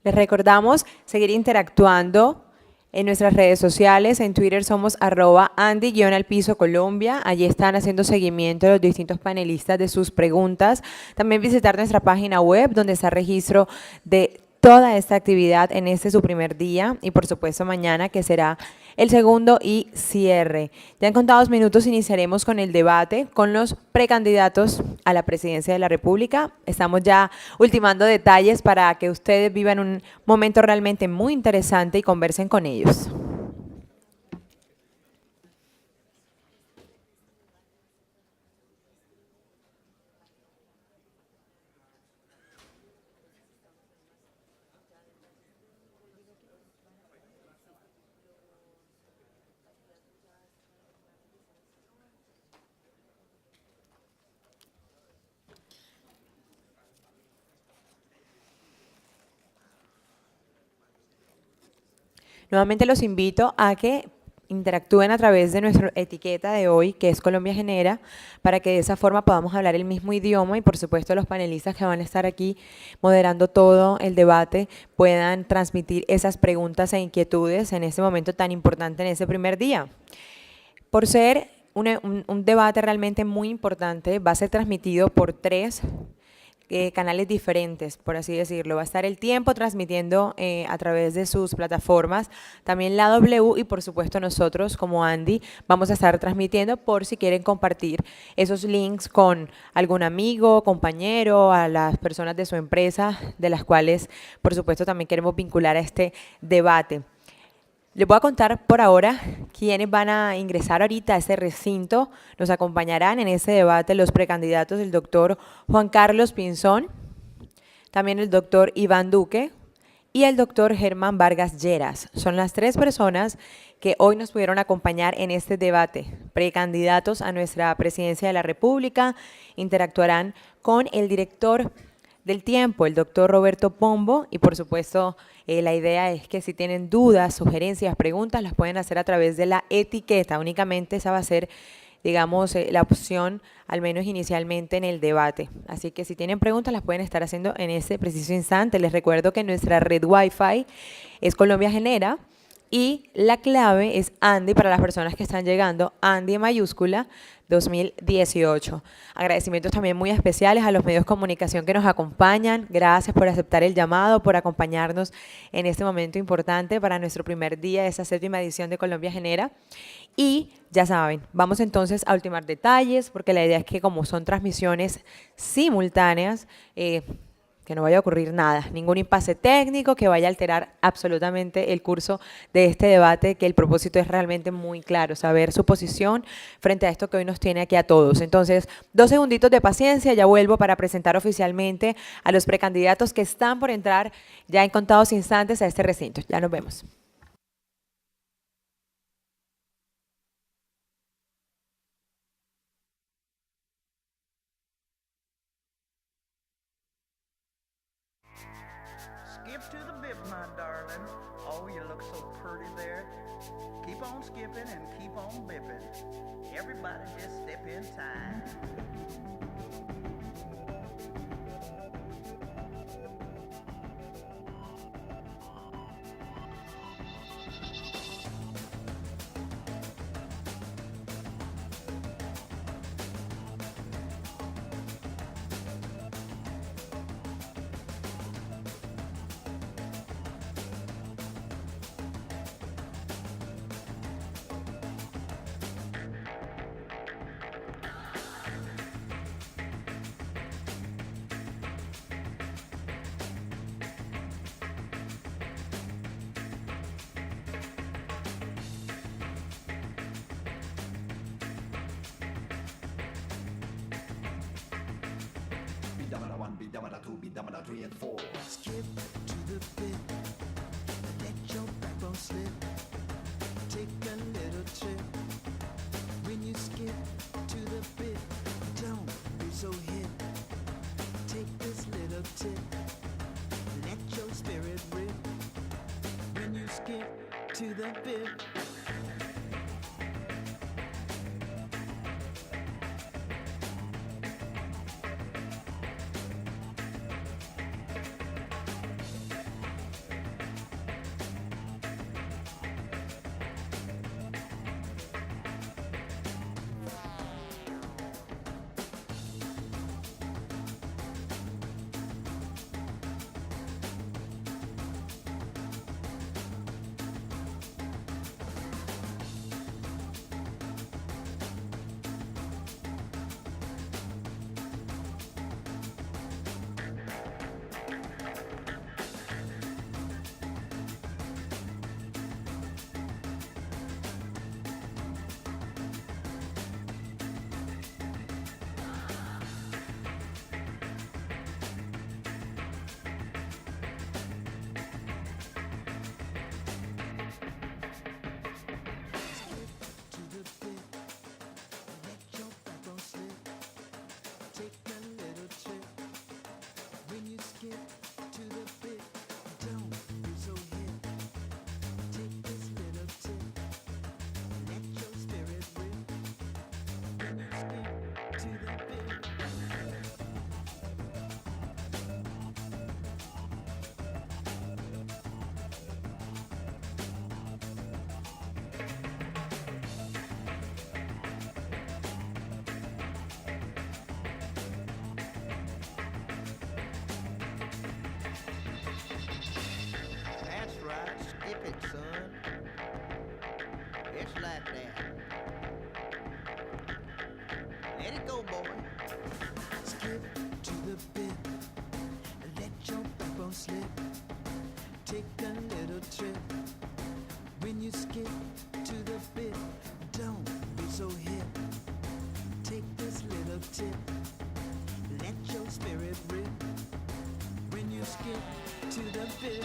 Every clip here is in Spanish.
Les recordamos seguir interactuando en nuestras redes sociales. En Twitter somos @Andy_al piso Colombia. Allí están haciendo seguimiento los distintos panelistas de sus preguntas. También visitar nuestra página web donde está registro de toda esta actividad en este su primer día y por supuesto mañana que será el segundo y cierre. Ya en contados minutos iniciaremos con el debate con los precandidatos a la presidencia de la República. Estamos ya ultimando detalles para que ustedes vivan un momento realmente muy interesante y conversen con ellos. Nuevamente los invito a que interactúen a través de nuestra etiqueta de hoy, que es Colombia Genera, para que de esa forma podamos hablar el mismo idioma y por supuesto los panelistas que van a estar aquí moderando todo el debate puedan transmitir esas preguntas e inquietudes en este momento tan importante en ese primer día. Por ser un debate realmente muy importante, va a ser transmitido por tres canales diferentes, por así decirlo. Va a estar El Tiempo transmitiendo a través de sus plataformas, también la W y por supuesto nosotros como Andy vamos a estar transmitiendo por si quieren compartir esos links con algún amigo, compañero, a las personas de su empresa, de las cuales por supuesto también queremos vincular a este debate. Les voy a contar por ahora quiénes van a ingresar ahorita a este recinto. Nos acompañarán en este debate los precandidatos, el doctor Juan Carlos Pinzón, también el doctor Iván Duque y el doctor Germán Vargas Lleras. Son las tres personas que hoy nos pudieron acompañar en este debate. Precandidatos a nuestra presidencia de la República interactuarán con el director del Tiempo, el doctor Roberto Pombo, y por supuesto la idea es que si tienen dudas, sugerencias, preguntas, las pueden hacer a través de la etiqueta. Únicamente esa va a ser, digamos, la opción, al menos inicialmente en el debate. Así que si tienen preguntas, las pueden estar haciendo en ese preciso instante. Les recuerdo que nuestra red Wi-Fi es Colombia Genera y la clave es Andy para las personas que están llegando, Andy en mayúscula 2018. Agradecimientos también muy especiales a los medios de comunicación que nos acompañan. Gracias por aceptar el llamado, por acompañarnos en este momento importante para nuestro primer día de esta séptima edición de Colombia Genera. Y ya saben, vamos entonces a ultimar detalles, porque la idea es que como son transmisiones simultáneas, que no vaya a ocurrir nada, ningún impasse técnico que vaya a alterar absolutamente el curso de este debate, que el propósito es realmente muy claro, saber su posición frente a esto que hoy nos tiene aquí a todos. Entonces, 2 segunditos de paciencia, ya vuelvo para presentar oficialmente a los precandidatos que están por entrar ya en contados instantes a este recinto. Ya nos vemos. Skip to the bip, my darling. Oh, you look so pretty there. Keep on skipping and keep on bipping. Everybody just step in time. Bidamada 1, bidamada 2, bidamada 3 and 4. Skip to the bit, let your backbone slip. Take a little trip. When you skip to the bit, don't be so hip. Take this little tip, let your spirit rip. When you skip to the bit. Take a little trip. When you skip to the bit, don't be so hip. Take this little tip. Let your spirit rip. When you skip to the bit. That's right, skip it, son. It's like that. Let it go, boy. Skip to the bit. Let your backbone slip. Take a little trip. When you skip to the bit, don't be so hip. Take this little tip. Let your spirit rip. When you skip to the bit.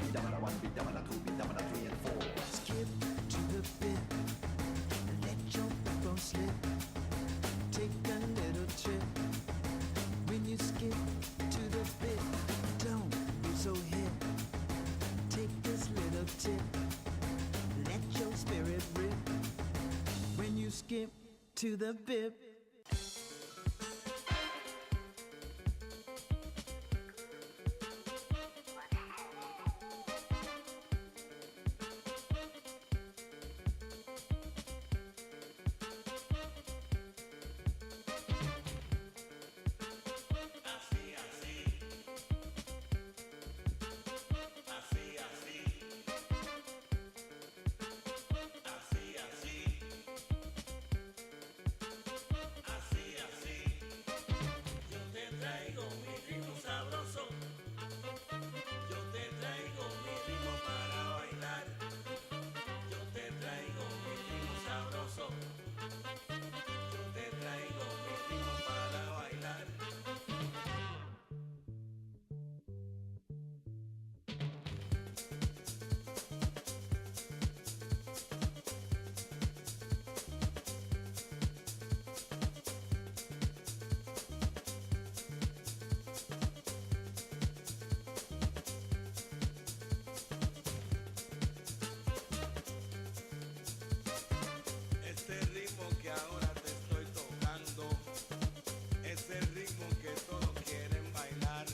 Bidamada 1, Bidamada 2, Bidamada 3 and 4. Skip to the bit. Let your backbone slip. Take a little trip. When you skip to the bit, don't be so hip. Take this little tip. Let your spirit rip. When you skip to the bit. Este ritmo que ahora te estoy tocando es el ritmo que todos quieren bailar.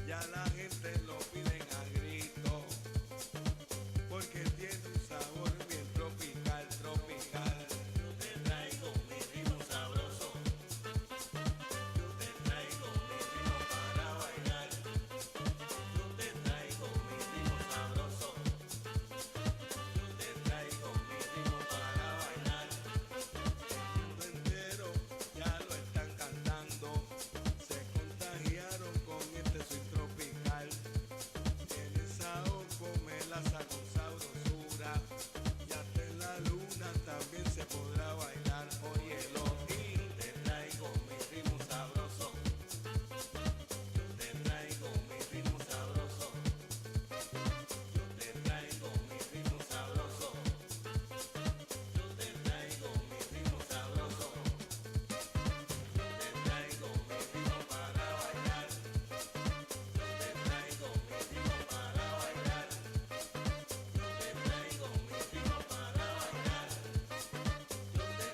Ya la gente lo piden a grito porque tiene un sabor bien tropical, tropical. Yo te traigo mi ritmo sabroso. Yo te traigo mi ritmo para bailar. Yo te traigo mi ritmo sabroso. Yo te traigo mi ritmo para bailar. El mundo entero ya lo están cantando. Se contagiaron con este swing tropical. Tiene sabor con melaza con sabrosura. Y hasta en la luna también se podrá bailar. Óyelo, y te traigo mi ritmo sabroso. Yo te traigo mi ritmo sabroso. Yo te traigo mi ritmo sabroso. Yo te traigo mi ritmo sabroso. Yo te traigo mi ritmo para bailar. Yo te traigo mi ritmo para bailar. Yo te traigo mi ritmo para bailar. Yo te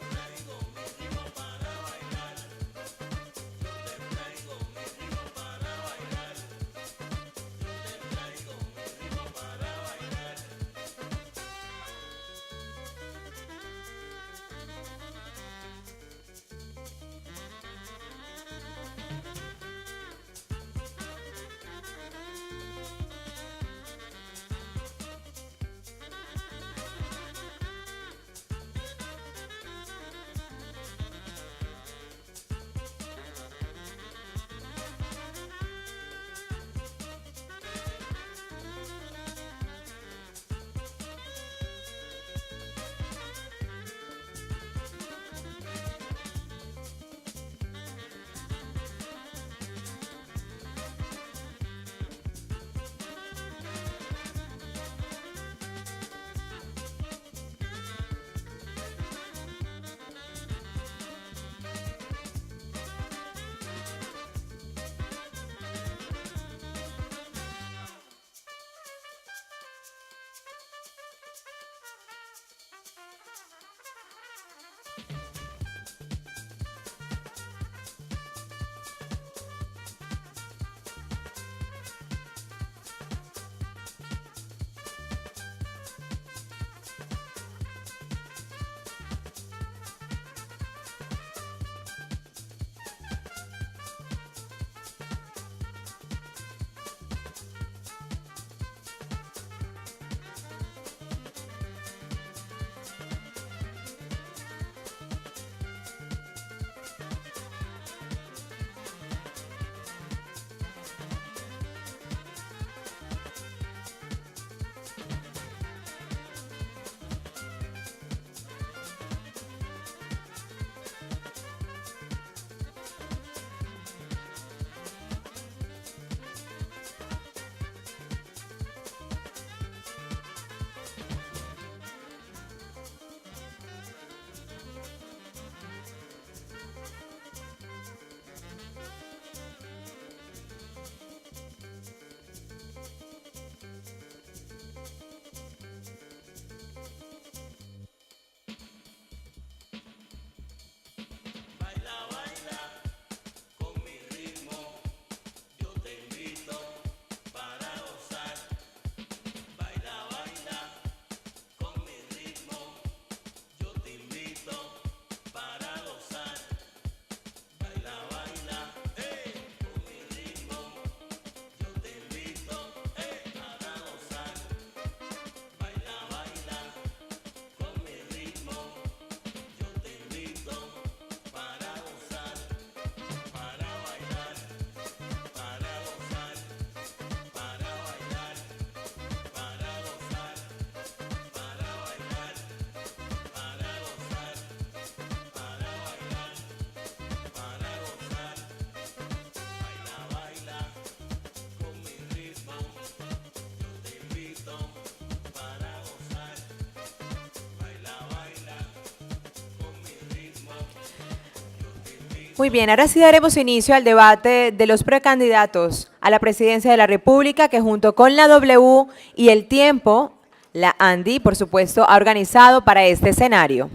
Muy bien, ahora sí daremos inicio al debate de los precandidatos a la presidencia de la República que junto con la W y El Tiempo, la ANDI, por supuesto, ha organizado para este escenario.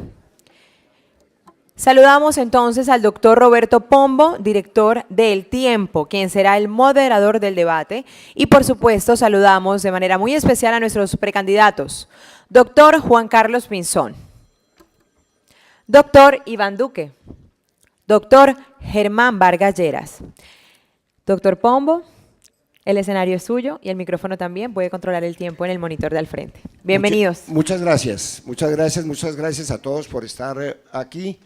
Saludamos entonces al doctor Roberto Pombo, director de El Tiempo, quien será el moderador del debate. Y por supuesto saludamos de manera muy especial a nuestros precandidatos. Doctor Juan Carlos Pinzón. Doctor Iván Duque. Doctor Germán Vargas Lleras. Doctor Pombo, el escenario es suyo y el micrófono también. Puede controlar el tiempo en el monitor de al frente. Bienvenidos. Muchas gracias, muchas gracias a todos por estar aquí,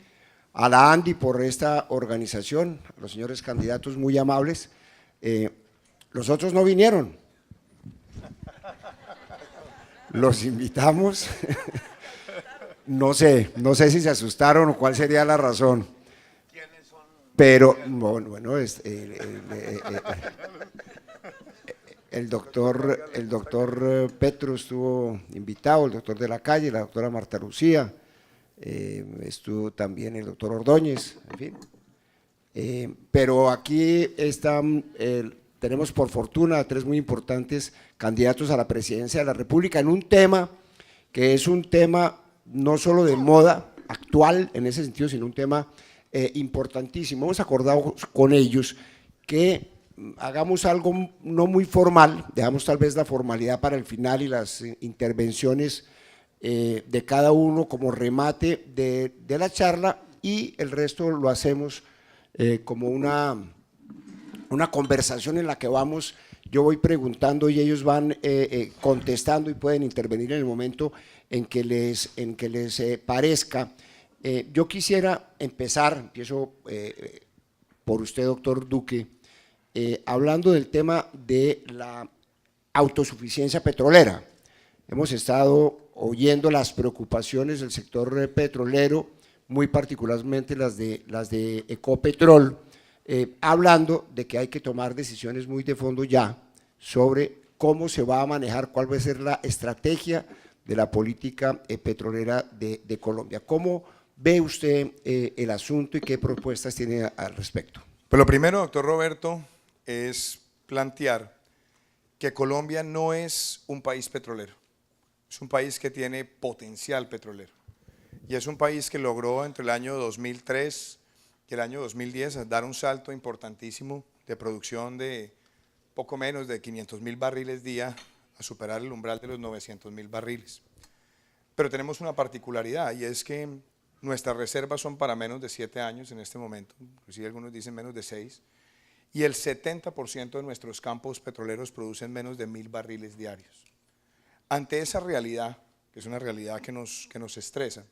a la ANDI por esta organización, a los señores candidatos muy amables. Los otros no vinieron, los invitamos, no sé si se asustaron o cuál sería la razón. Pero, bueno, el doctor Petro estuvo invitado, el doctor de la calle, la doctora Marta Lucía, estuvo también el doctor Ordóñez, en fin. Pero aquí tenemos por fortuna a tres muy importantes candidatos a la presidencia de la República en un tema que es un tema no solo de moda actual en ese sentido, sino un tema importantísimo. Hemos acordado con ellos que hagamos algo no muy formal, dejamos tal vez la formalidad para el final y las intervenciones de cada uno como remate de la charla, y el resto lo hacemos como una conversación en la que yo voy preguntando y ellos van contestando y pueden intervenir en el momento en que les parezca. Yo quisiera empiezo por usted, doctor Duque, hablando del tema de la autosuficiencia petrolera. Hemos estado oyendo las preocupaciones del sector petrolero, muy particularmente las de Ecopetrol, hablando de que hay que tomar decisiones muy de fondo ya sobre cómo se va a manejar, cuál va a ser la estrategia de la política petrolera de Colombia. ¿Cómo ve usted el asunto y qué propuestas tiene al respecto? Pues lo primero, doctor Roberto, es plantear que Colombia no es un país petrolero, es un país que tiene potencial petrolero y es un país que logró entre el año 2003 y el año 2010 dar un salto importantísimo de producción de poco menos de 500.000 barriles día a superar el umbral de los 900.000 barriles. Pero tenemos una particularidad y es que nuestras reservas son para menos de 7 años en este momento, inclusive algunos dicen menos de 6, y el 70% de nuestros campos petroleros producen menos de 1.000 barriles diarios. Ante esa realidad, que es una realidad que nos estresa,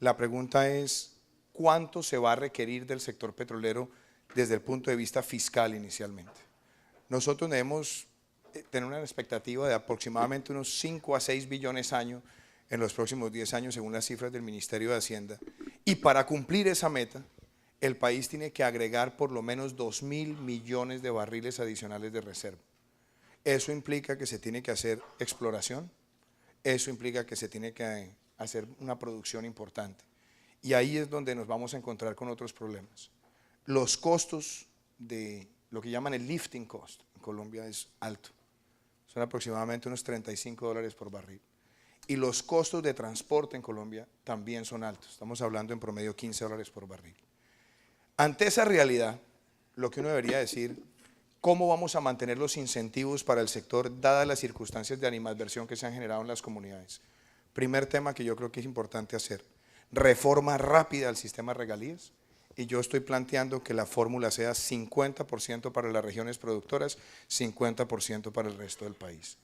la pregunta es ¿cuánto se va a requerir del sector petrolero desde el punto de vista fiscal inicialmente? Nosotros debemos tener una expectativa de aproximadamente unos 5 a 6 billones año en los próximos 10 años según las cifras del Ministerio de Hacienda, y para cumplir esa meta el país tiene que agregar por lo menos 2.000 millones de barriles adicionales de reserva. Eso implica que se tiene que hacer exploración, eso implica que se tiene que hacer una producción importante, y ahí es donde nos vamos a encontrar con otros problemas. Los costos de lo que llaman el lifting cost en Colombia es alto, son aproximadamente unos $35 por barril. Y los costos de transporte en Colombia también son altos, estamos hablando en promedio $15 por barril. Ante esa realidad, lo que uno debería decir, ¿cómo vamos a mantener los incentivos para el sector dadas las circunstancias de animadversión que se han generado en las comunidades? Primer tema que yo creo que es importante hacer, reforma rápida al sistema de regalías, y yo estoy planteando que la fórmula sea 50% para las regiones productoras, 50% para el resto del país.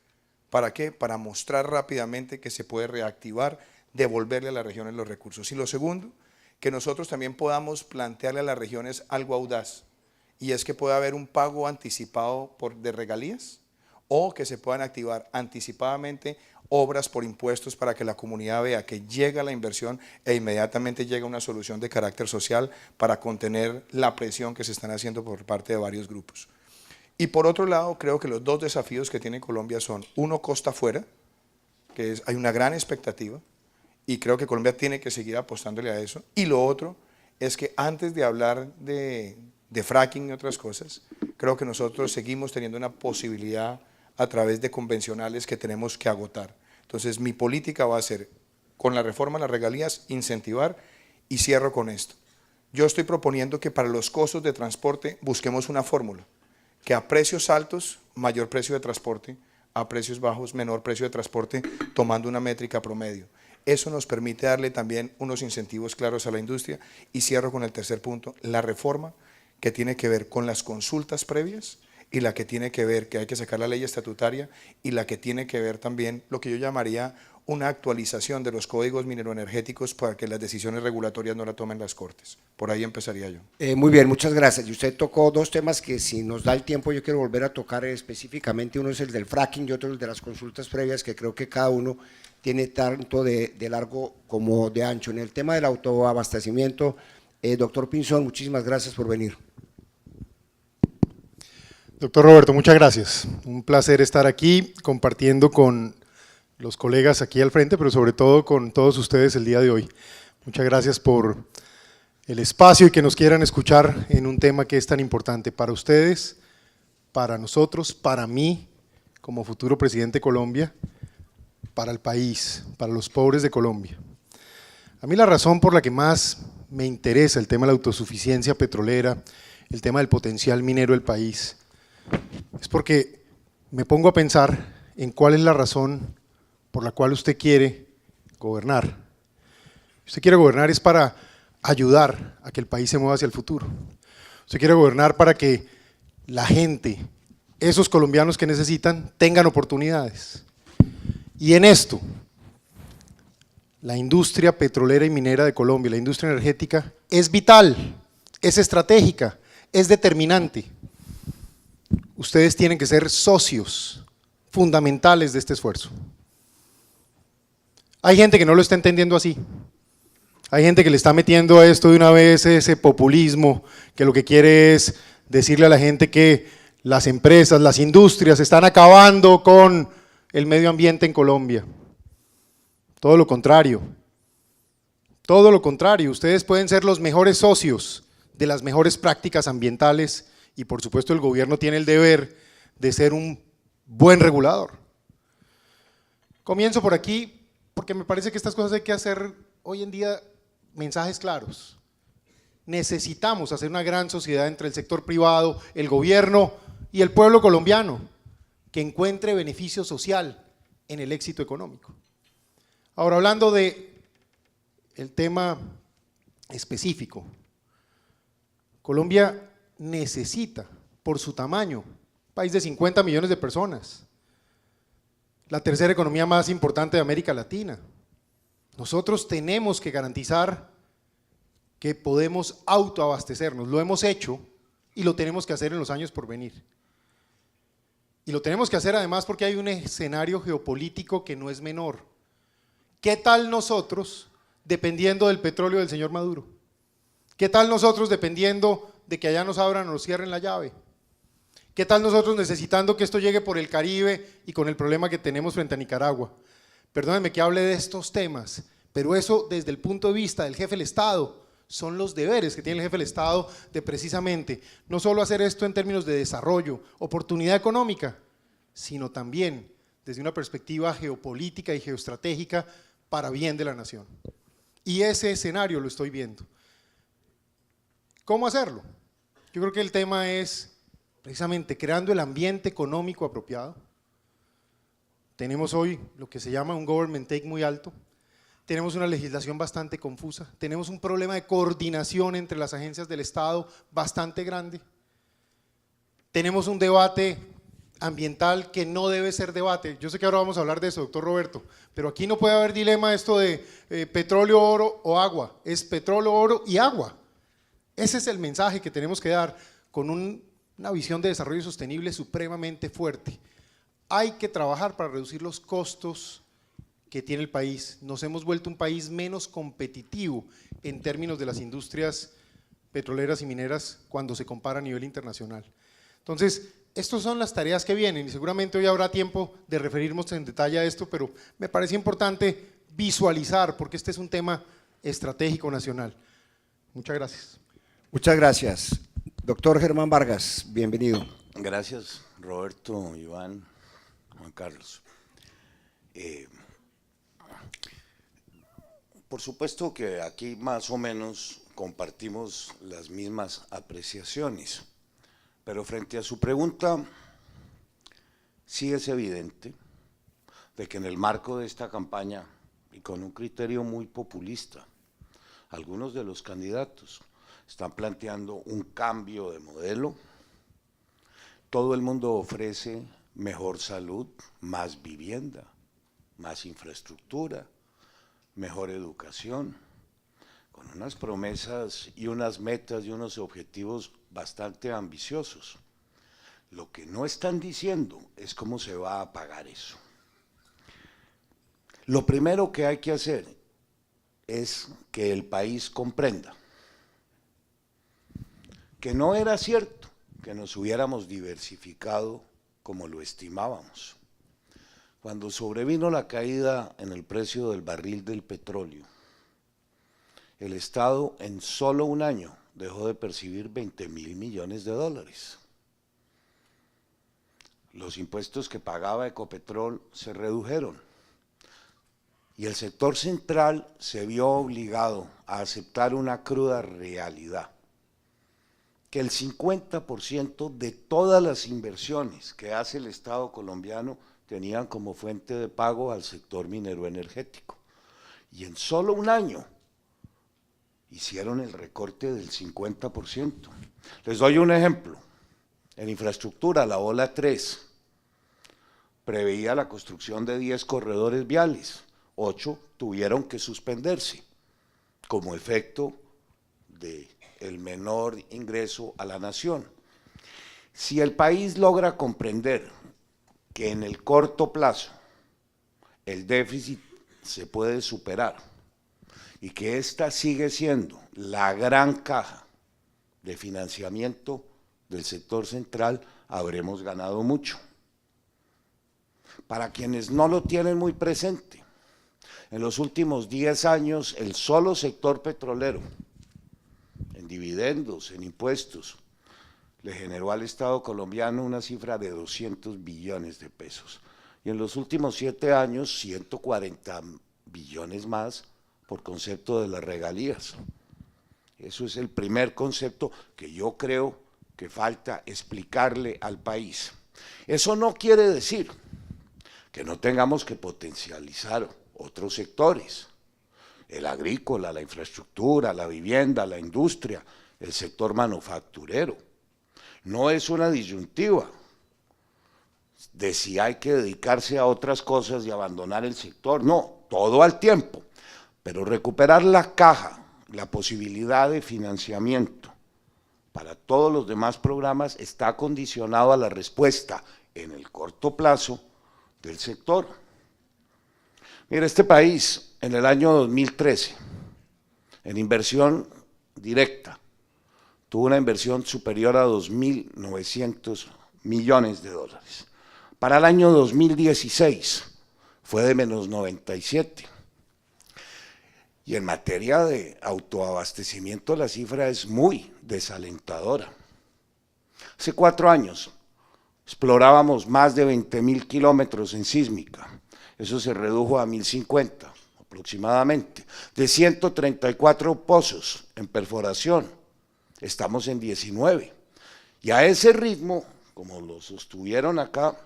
¿Para qué? Para mostrar rápidamente que se puede reactivar, devolverle a las regiones los recursos. Y lo segundo, que nosotros también podamos plantearle a las regiones algo audaz, y es que pueda haber un pago anticipado de regalías, o que se puedan activar anticipadamente obras por impuestos para que la comunidad vea que llega la inversión e inmediatamente llega una solución de carácter social para contener la presión que se están haciendo por parte de varios grupos. Y por otro lado, creo que los dos desafíos que tiene Colombia son, uno, costa afuera, que hay una gran expectativa, y creo que Colombia tiene que seguir apostándole a eso, y lo otro es que antes de hablar de fracking y otras cosas, creo que nosotros seguimos teniendo una posibilidad a través de convencionales que tenemos que agotar. Entonces mi política va a ser, con la reforma a las regalías, incentivar, y cierro con esto. Yo estoy proponiendo que para los costos de transporte busquemos una fórmula, que a precios altos, mayor precio de transporte, a precios bajos, menor precio de transporte, tomando una métrica promedio. Eso nos permite darle también unos incentivos claros a la industria. Y cierro con el tercer punto, la reforma que tiene que ver con las consultas previas, y la que tiene que ver que hay que sacar la ley estatutaria, y la que tiene que ver también lo que yo llamaría una actualización de los códigos mineroenergéticos para que las decisiones regulatorias no la tomen las Cortes. Por ahí empezaría yo. Muy bien, muchas gracias. Y usted tocó dos temas que, si nos da el tiempo, yo quiero volver a tocar específicamente. Uno es el del fracking y otro el de las consultas previas, que creo que cada uno tiene tanto de largo como de ancho. En el tema del autoabastecimiento, doctor Pinzón, muchísimas gracias por venir. Doctor Roberto, muchas gracias. Un placer estar aquí compartiendo con los colegas aquí al frente, pero sobre todo con todos ustedes el día de hoy. Muchas gracias por el espacio y que nos quieran escuchar en un tema que es tan importante para ustedes, para nosotros, para mí como futuro presidente de Colombia, para el país, para los pobres de Colombia. A mí la razón por la que más me interesa el tema de la autosuficiencia petrolera, el tema del potencial minero del país, es porque me pongo a pensar en cuál es la razón por la cual usted quiere gobernar. Usted quiere gobernar es para ayudar a que el país se mueva hacia el futuro. Usted quiere gobernar para que la gente, esos colombianos que necesitan, tengan oportunidades. Y en esto, la industria petrolera y minera de Colombia, la industria energética, es vital, es estratégica, es determinante. Ustedes tienen que ser socios fundamentales de este esfuerzo. Hay gente que no lo está entendiendo así. Hay gente que le está metiendo a esto de una vez ese populismo, que lo que quiere es decirle a la gente que las empresas, las industrias están acabando con el medio ambiente en Colombia. Todo lo contrario. Todo lo contrario. Ustedes pueden ser los mejores socios de las mejores prácticas ambientales y por supuesto el gobierno tiene el deber de ser un buen regulador. Comienzo por aquí porque me parece que estas cosas hay que hacer hoy en día mensajes claros. Necesitamos hacer una gran sociedad entre el sector privado, el gobierno y el pueblo colombiano que encuentre beneficio social en el éxito económico. Ahora, hablando de el tema específico, Colombia necesita, por su tamaño, país de 50 millones de personas, la tercera economía más importante de América Latina. Nosotros tenemos que garantizar que podemos autoabastecernos, lo hemos hecho y lo tenemos que hacer en los años por venir. Y lo tenemos que hacer además porque hay un escenario geopolítico que no es menor. ¿Qué tal nosotros dependiendo del petróleo del señor Maduro? ¿Qué tal nosotros dependiendo de que allá nos abran o nos cierren la llave? ¿Qué tal nosotros necesitando que esto llegue por el Caribe y con el problema que tenemos frente a Nicaragua? Perdónenme que hable de estos temas, pero eso desde el punto de vista del jefe del Estado son los deberes que tiene el jefe del Estado de precisamente no solo hacer esto en términos de desarrollo, oportunidad económica, sino también desde una perspectiva geopolítica y geoestratégica para bien de la nación. Y ese escenario lo estoy viendo. ¿Cómo hacerlo? Yo creo que el tema es precisamente creando el ambiente económico apropiado. Tenemos hoy lo que se llama un government take muy alto, tenemos una legislación bastante confusa, tenemos un problema de coordinación entre las agencias del Estado bastante grande, tenemos un debate ambiental que no debe ser debate. Yo sé que ahora vamos a hablar de eso, doctor Roberto, pero aquí no puede haber dilema esto de petróleo, oro o agua, es petróleo, oro y agua. Ese es el mensaje que tenemos que dar con una visión de desarrollo sostenible supremamente fuerte. Hay que trabajar para reducir los costos que tiene el país. Nos hemos vuelto un país menos competitivo en términos de las industrias petroleras y mineras cuando se compara a nivel internacional. Entonces, estas son las tareas que vienen y seguramente hoy habrá tiempo de referirnos en detalle a esto, pero me parece importante visualizar porque este es un tema estratégico nacional. Muchas gracias. Muchas gracias. Doctor Germán Vargas, bienvenido. Gracias, Roberto, Iván, Juan Carlos. Por supuesto que aquí más o menos compartimos las mismas apreciaciones, pero frente a su pregunta, sí es evidente de que en el marco de esta campaña, y con un criterio muy populista, algunos de los candidatos están planteando un cambio de modelo. Todo el mundo ofrece mejor salud, más vivienda, más infraestructura, mejor educación, con unas promesas y unas metas y unos objetivos bastante ambiciosos. Lo que no están diciendo es cómo se va a pagar eso. Lo primero que hay que hacer es que el país comprenda que no era cierto que nos hubiéramos diversificado como lo estimábamos. Cuando sobrevino la caída en el precio del barril del petróleo, el Estado en solo un año dejó de percibir 20.000 millones de dólares. Los impuestos que pagaba Ecopetrol se redujeron y el sector central se vio obligado a aceptar una cruda realidad, que el 50% de todas las inversiones que hace el Estado colombiano tenían como fuente de pago al sector minero energético. Y en solo un año hicieron el recorte del 50%. Les doy un ejemplo. En infraestructura, la ola 3 preveía la construcción de 10 corredores viales, 8 tuvieron que suspenderse como efecto del menor ingreso a la nación. Si el país logra comprender que en el corto plazo el déficit se puede superar y que esta sigue siendo la gran caja de financiamiento del sector central, habremos ganado mucho. Para quienes no lo tienen muy presente, en los últimos 10 años el solo sector petrolero, en dividendos, en impuestos, le generó al Estado colombiano una cifra de 200 billones de pesos. Y en los últimos 7 años, 140 billones más por concepto de las regalías. Eso es el primer concepto que yo creo que falta explicarle al país. Eso no quiere decir que no tengamos que potencializar otros sectores, el agrícola, la infraestructura, la vivienda, la industria, el sector manufacturero. No es una disyuntiva de si hay que dedicarse a otras cosas y abandonar el sector, no, todo al tiempo, pero recuperar la caja, la posibilidad de financiamiento para todos los demás programas está condicionado a la respuesta en el corto plazo del sector. Mira, este país en el año 2013, en inversión directa, tuvo una inversión superior a 2.900 millones de dólares. Para el año 2016 fue de menos 97. Y en materia de autoabastecimiento la cifra es muy desalentadora. Hace 4 años explorábamos más de 20.000 kilómetros en sísmica. Eso se redujo a 1.050 aproximadamente. De 134 pozos en perforación, estamos en 19. Y a ese ritmo, como lo sostuvieron acá,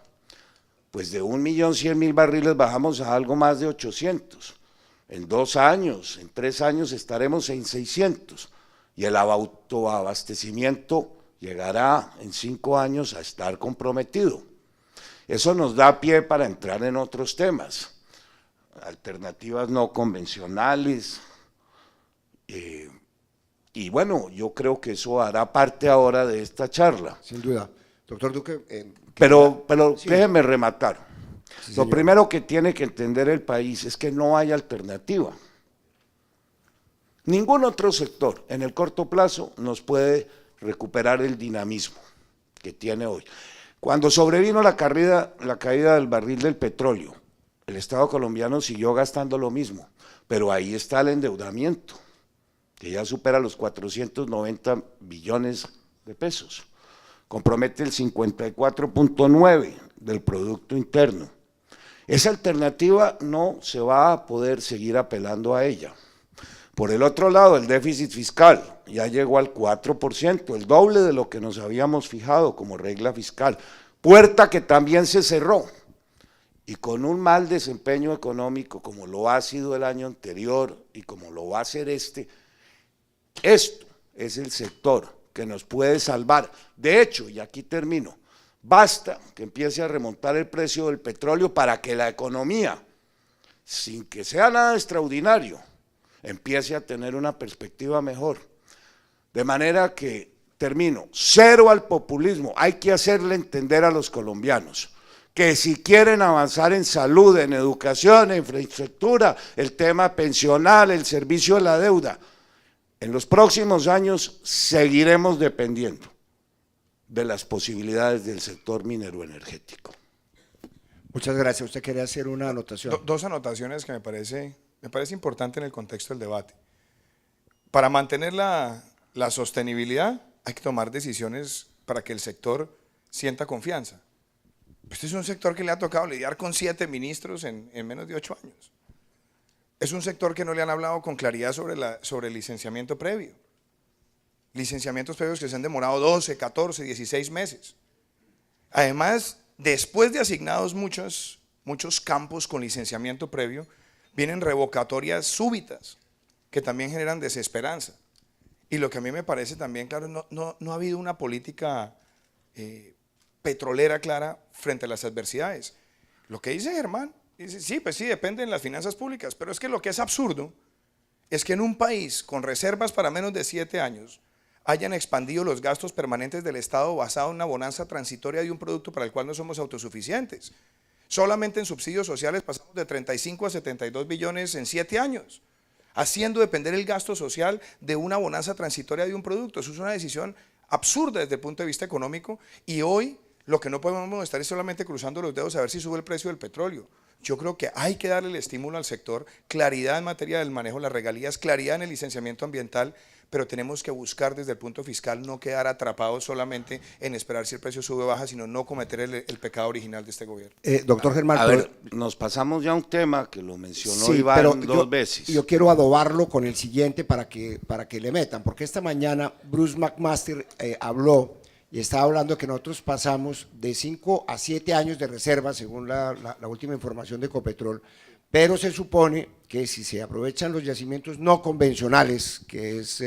pues de 1.100.000 barriles bajamos a algo más de 800. En 2 años, en 3 años estaremos en 600. Y el autoabastecimiento llegará en 5 años a estar comprometido. Eso nos da pie para entrar en otros temas, alternativas no convencionales, y bueno, yo creo que eso hará parte ahora de esta charla. Sin duda. Doctor Duque. Pero sí. déjeme rematar. Sí, Lo señor. primero que tiene que entender el país es que no hay alternativa. Ningún otro sector en el corto plazo nos puede recuperar el dinamismo que tiene hoy. Cuando sobrevino la caída del barril del petróleo, el Estado colombiano siguió gastando lo mismo, pero ahí está el endeudamiento, que ya supera los 490 billones de pesos. Compromete el 54.9% del Producto Interno. Esa alternativa no se va a poder seguir apelando a ella. Por el otro lado, el déficit fiscal ya llegó al 4%, el doble de lo que nos habíamos fijado como regla fiscal, puerta que también se cerró, y con un mal desempeño económico como lo ha sido el año anterior y como lo va a ser este, esto es el sector que nos puede salvar. De hecho, y aquí termino, basta que empiece a remontar el precio del petróleo para que la economía, sin que sea nada extraordinario, empiece a tener una perspectiva mejor. De manera que, termino, cero al populismo. Hay que hacerle entender a los colombianos que si quieren avanzar en salud, en educación, en infraestructura, el tema pensional, el servicio de la deuda, en los próximos años seguiremos dependiendo de las posibilidades del sector minero energético. Muchas gracias. Usted quería hacer una anotación. Dos anotaciones que me parece importante en el contexto del debate. Para mantener la sostenibilidad hay que tomar decisiones para que el sector sienta confianza. Este es un sector que le ha tocado lidiar con 7 ministros en menos de 8 años. Es un sector que no le han hablado con claridad sobre el licenciamiento previo. Licenciamientos previos que se han demorado 12, 14, 16 meses. Además, después de asignados muchos campos con licenciamiento previo, vienen revocatorias súbitas que también generan desesperanza. Y lo que a mí me parece también, claro, no ha habido una política petrolera clara frente a las adversidades. Lo que dice Germán, dice, sí, pues sí, dependen las finanzas públicas, pero es que lo que es absurdo es que en un país con reservas para menos de 7 años hayan expandido los gastos permanentes del Estado basado en una bonanza transitoria de un producto para el cual no somos autosuficientes. Solamente en subsidios sociales pasamos de 35 a 72 billones en 7 años, haciendo depender el gasto social de una bonanza transitoria de un producto. Eso es una decisión absurda desde el punto de vista económico, y hoy lo que no podemos estar es solamente cruzando los dedos a ver si sube el precio del petróleo. Yo creo que hay que darle el estímulo al sector, claridad en materia del manejo de las regalías, claridad en el licenciamiento ambiental, pero tenemos que buscar desde el punto fiscal no quedar atrapados solamente en esperar si el precio sube o baja, sino no cometer el pecado original de este gobierno. Doctor Germán, A ver, nos pasamos ya a un tema que lo mencionó sí, Iván pero dos veces. Yo quiero adobarlo con el siguiente para que le metan, porque esta mañana Bruce McMaster habló y estaba hablando que nosotros pasamos de 5 a 7 años de reserva, según la última información de Ecopetrol, pero se supone que si se aprovechan los yacimientos no convencionales, que es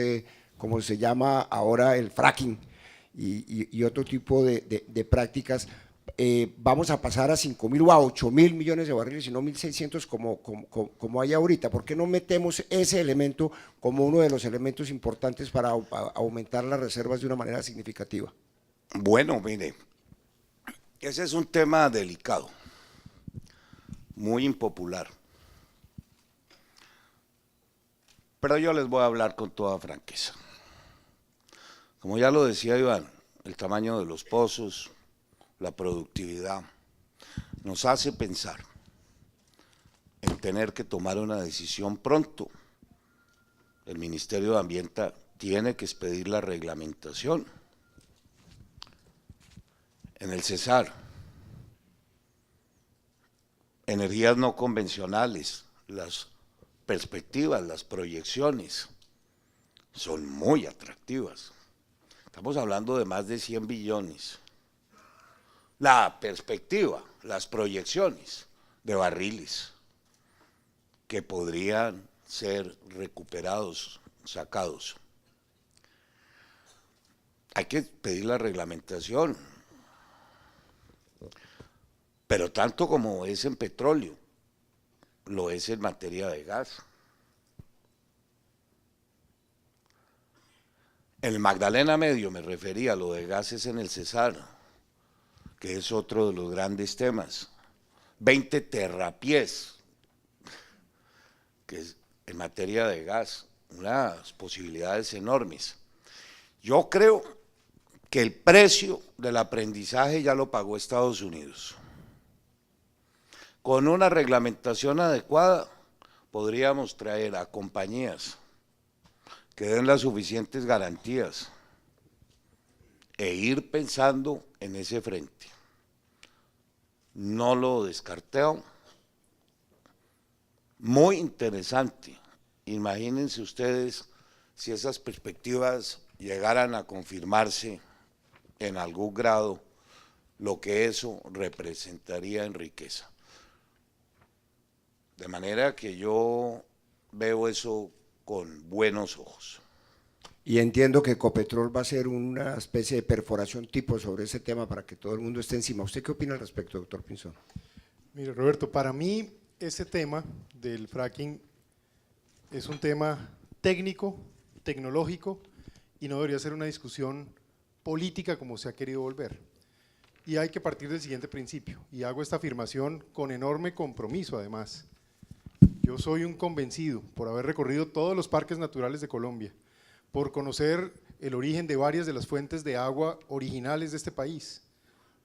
como se llama ahora el fracking y otro tipo de prácticas, vamos a pasar a 5.000 o a 8.000 millones de barriles y no 1.600 como hay ahorita. ¿Por qué no metemos ese elemento como uno de los elementos importantes para aumentar las reservas de una manera significativa? Bueno, mire, ese es un tema delicado, muy impopular, pero yo les voy a hablar con toda franqueza. Como ya lo decía Iván, el tamaño de los pozos, la productividad, nos hace pensar en tener que tomar una decisión pronto. El Ministerio de Ambiente tiene que expedir la reglamentación. En el Cesar, energías no convencionales, las perspectivas, las proyecciones son muy atractivas. Estamos hablando de más de 100 billones. La perspectiva, las proyecciones de barriles que podrían ser recuperados, sacados. Hay que pedir la reglamentación. Pero tanto como es en petróleo, lo es en materia de gas. En el Magdalena Medio me refería a lo de gases en el Cesar, que es otro de los grandes temas. 20 terrapiés, que es en materia de gas, unas posibilidades enormes. Yo creo que el precio del aprendizaje ya lo pagó Estados Unidos. Con una reglamentación adecuada podríamos traer a compañías que den las suficientes garantías e ir pensando en ese frente. No lo descarteo. Muy interesante. Imagínense ustedes si esas perspectivas llegaran a confirmarse en algún grado, lo que eso representaría en riqueza. De manera que yo veo eso con buenos ojos. Y entiendo que Ecopetrol va a ser una especie de perforación tipo sobre ese tema para que todo el mundo esté encima. ¿Usted qué opina al respecto, doctor Pinzón? Mire, Roberto, para mí ese tema del fracking es un tema técnico, tecnológico, y no debería ser una discusión política como se ha querido volver. Y hay que partir del siguiente principio, y hago esta afirmación con enorme compromiso además. Yo soy un convencido, por haber recorrido todos los parques naturales de Colombia, por conocer el origen de varias de las fuentes de agua originales de este país,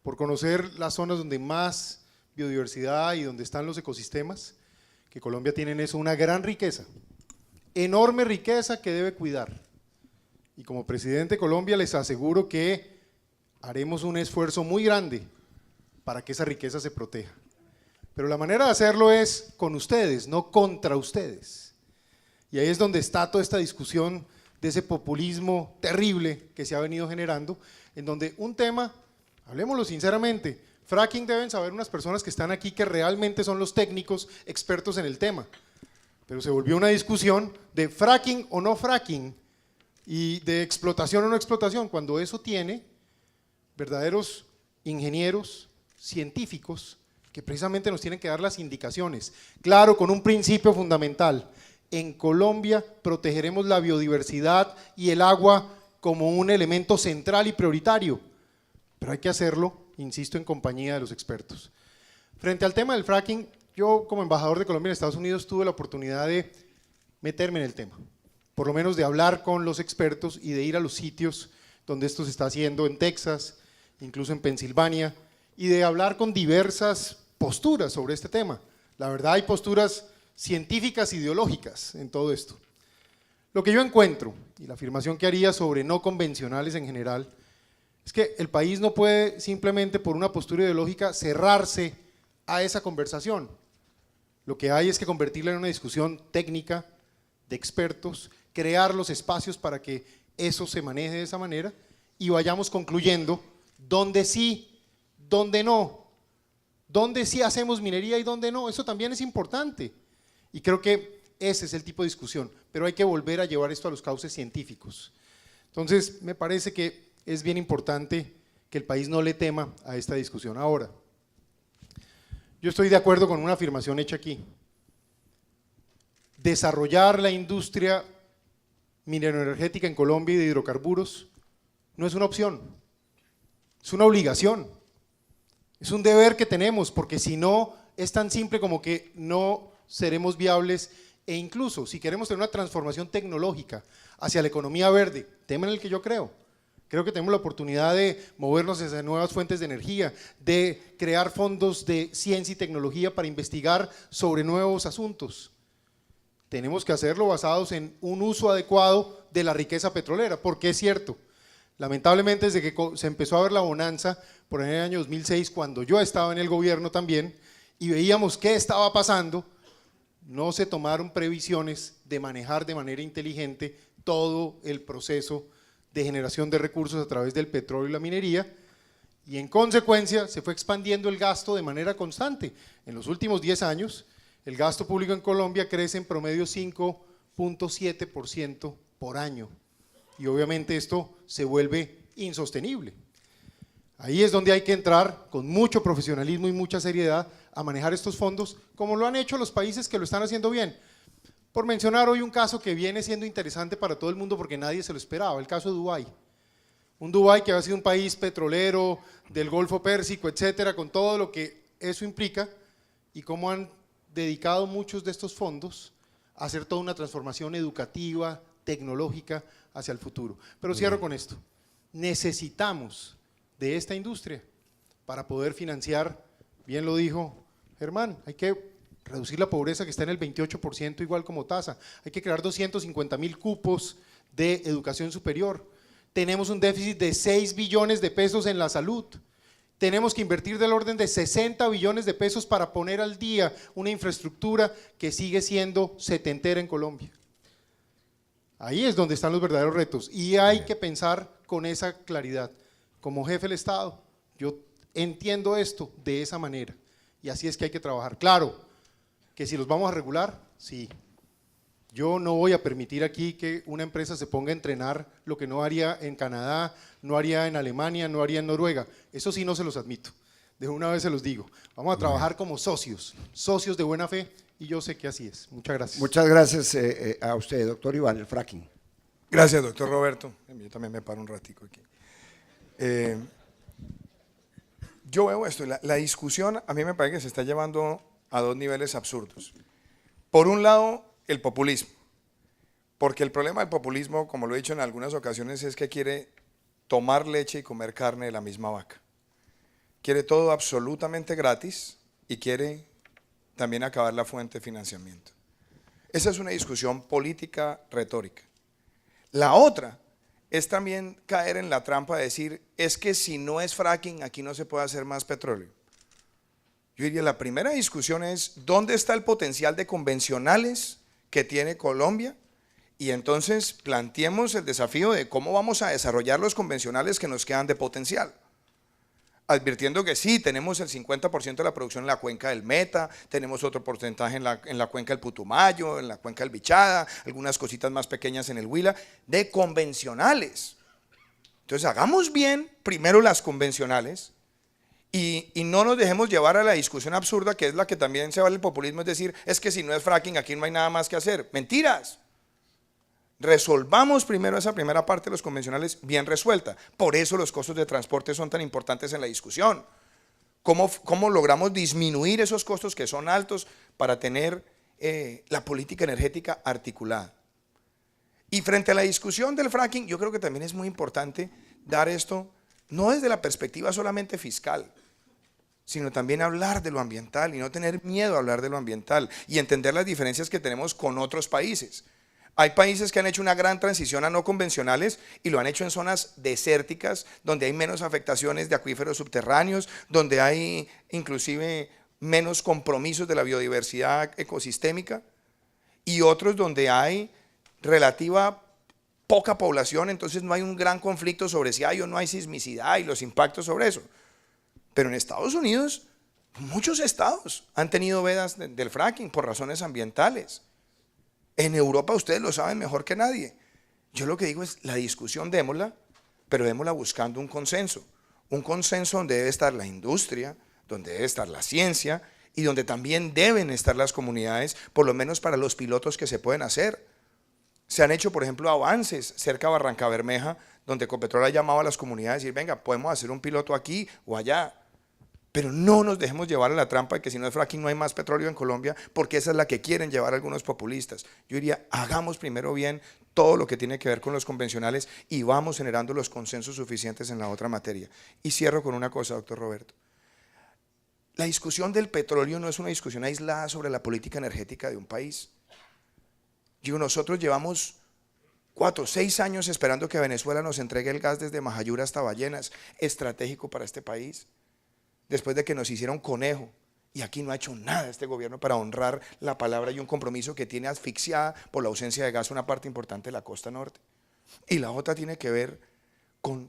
por conocer las zonas donde más biodiversidad y donde están los ecosistemas, que Colombia tiene en eso una gran riqueza, enorme riqueza que debe cuidar. Y como presidente de Colombia les aseguro que haremos un esfuerzo muy grande para que esa riqueza se proteja. Pero la manera de hacerlo es con ustedes, no contra ustedes. Y ahí es donde está toda esta discusión de ese populismo terrible que se ha venido generando, en donde un tema, hablemoslo sinceramente, fracking deben saber unas personas que están aquí que realmente son los técnicos expertos en el tema, pero se volvió una discusión de fracking o no fracking y de explotación o no explotación, cuando eso tiene verdaderos ingenieros, científicos, que precisamente nos tienen que dar las indicaciones, claro, con un principio fundamental. En Colombia protegeremos la biodiversidad y el agua como un elemento central y prioritario, pero hay que hacerlo, insisto, en compañía de los expertos. Frente al tema del fracking, yo como embajador de Colombia en Estados Unidos tuve la oportunidad de meterme en el tema, por lo menos de hablar con los expertos y de ir a los sitios donde esto se está haciendo, en Texas, incluso en Pensilvania, y de hablar con diversas posturas sobre este tema. La verdad hay posturas científicas, ideológicas en todo esto. Lo que yo encuentro, y la afirmación que haría sobre no convencionales en general, es que el país no puede simplemente por una postura ideológica cerrarse a esa conversación. Lo que hay es que convertirla en una discusión técnica, de expertos, crear los espacios para que eso se maneje de esa manera y vayamos concluyendo dónde sí, dónde no, dónde sí hacemos minería y dónde no. Eso también es importante. Y creo que ese es el tipo de discusión, pero hay que volver a llevar esto a los cauces científicos. Entonces, me parece que es bien importante que el país no le tema a esta discusión. Ahora, yo estoy de acuerdo con una afirmación hecha aquí. Desarrollar la industria mineroenergética en Colombia y de hidrocarburos no es una opción, es una obligación, es un deber que tenemos, porque si no, es tan simple como que no seremos viables, e incluso si queremos tener una transformación tecnológica hacia la economía verde, tema en el que yo creo que tenemos la oportunidad de movernos hacia nuevas fuentes de energía, de crear fondos de ciencia y tecnología para investigar sobre nuevos asuntos. Tenemos que hacerlo basados en un uso adecuado de la riqueza petrolera, porque es cierto, lamentablemente desde que se empezó a ver la bonanza, por en el año 2006, cuando yo estaba en el gobierno también, y veíamos qué estaba pasando, no se tomaron previsiones de manejar de manera inteligente todo el proceso de generación de recursos a través del petróleo y la minería, y en consecuencia se fue expandiendo el gasto de manera constante. En los últimos 10 años, el gasto público en Colombia crece en promedio 5.7% por año, y obviamente esto se vuelve insostenible. Ahí es donde hay que entrar con mucho profesionalismo y mucha seriedad a manejar estos fondos, como lo han hecho los países que lo están haciendo bien. Por mencionar hoy un caso que viene siendo interesante para todo el mundo porque nadie se lo esperaba, el caso de Dubái. Un Dubái que ha sido un país petrolero, del Golfo Pérsico, etcétera, con todo lo que eso implica, y cómo han dedicado muchos de estos fondos a hacer toda una transformación educativa, tecnológica hacia el futuro. Pero cierro con esto. Necesitamos de esta industria para poder financiar, bien lo dijo Germán, hay que reducir la pobreza que está en el 28% igual como tasa, hay que crear 250.000 cupos de educación superior. Tenemos un déficit de 6 billones de pesos en la salud. Tenemos que invertir del orden de 60 billones de pesos para poner al día una infraestructura que sigue siendo setentera en Colombia. Ahí es donde están los verdaderos retos y hay que pensar con esa claridad. Como jefe del Estado, yo entiendo esto de esa manera y así es que hay que trabajar. Claro, que si los vamos a regular, sí. Yo no voy a permitir aquí que una empresa se ponga a entrenar lo que no haría en Canadá, no haría en Alemania, no haría en Noruega. Eso sí no se los admito. De una vez se los digo. Vamos a trabajar como socios, socios de buena fe y yo sé que así es. Muchas gracias. Muchas gracias a usted, doctor Iván, el fracking. Gracias, doctor Roberto. Yo también me paro un ratico aquí. Yo veo esto, la discusión a mí me parece que se está llevando a dos niveles absurdos. Por un lado, el populismo, porque el problema del populismo, como lo he dicho en algunas ocasiones, es que quiere tomar leche y comer carne de la misma vaca. Quiere todo absolutamente gratis y quiere también acabar la fuente de financiamiento. Esa es una discusión política retórica. La otra es también caer en la trampa de decir, es que si no es fracking, aquí no se puede hacer más petróleo. Yo diría, la primera discusión es, ¿dónde está el potencial de convencionales que tiene Colombia? Y entonces planteemos el desafío de cómo vamos a desarrollar los convencionales que nos quedan de potencial. Advirtiendo que sí, tenemos el 50% de la producción en la cuenca del Meta, tenemos otro porcentaje en la cuenca del Putumayo, en la cuenca del Bichada, algunas cositas más pequeñas en el Huila, de convencionales. Entonces hagamos bien primero las convencionales y no nos dejemos llevar a la discusión absurda que es la que también se vale el populismo, es decir, es que si no es fracking aquí no hay nada más que hacer. Mentiras. Resolvamos primero esa primera parte de los convencionales bien resuelta. Por eso los costos de transporte son tan importantes en la discusión. ¿Cómo logramos disminuir esos costos que son altos para tener la política energética articulada? Y frente a la discusión del fracking, yo creo que también es muy importante dar esto, no desde la perspectiva solamente fiscal, sino también hablar de lo ambiental y no tener miedo a hablar de lo ambiental y entender las diferencias que tenemos con otros países. Hay países que han hecho una gran transición a no convencionales y lo han hecho en zonas desérticas, donde hay menos afectaciones de acuíferos subterráneos, donde hay inclusive menos compromisos de la biodiversidad ecosistémica, y otros donde hay relativa poca población, entonces no hay un gran conflicto sobre si hay o no hay sismicidad y los impactos sobre eso. Pero en Estados Unidos, muchos estados han tenido vedas del fracking por razones ambientales. En Europa ustedes lo saben mejor que nadie. Yo lo que digo es, la discusión démosla, pero démosla buscando un consenso donde debe estar la industria, donde debe estar la ciencia y donde también deben estar las comunidades, por lo menos para los pilotos que se pueden hacer. Se han hecho, por ejemplo, avances cerca de Barranca Bermeja, donde Ecopetrol ha llamado a las comunidades y decir, venga, podemos hacer un piloto aquí o allá. Pero no nos dejemos llevar a la trampa de que si no es fracking no hay más petróleo en Colombia, porque esa es la que quieren llevar algunos populistas. Yo diría, hagamos primero bien todo lo que tiene que ver con los convencionales y vamos generando los consensos suficientes en la otra materia. Y cierro con una cosa, doctor Roberto. La discusión del petróleo no es una discusión aislada sobre la política energética de un país. Digo, nosotros llevamos 4 o 6 años esperando que Venezuela nos entregue el gas desde Majayura hasta Ballenas, estratégico para este país. Después de que nos hicieron conejo, y aquí no ha hecho nada este gobierno para honrar la palabra y un compromiso que tiene asfixiada por la ausencia de gas una parte importante de la costa norte. Y la otra tiene que ver con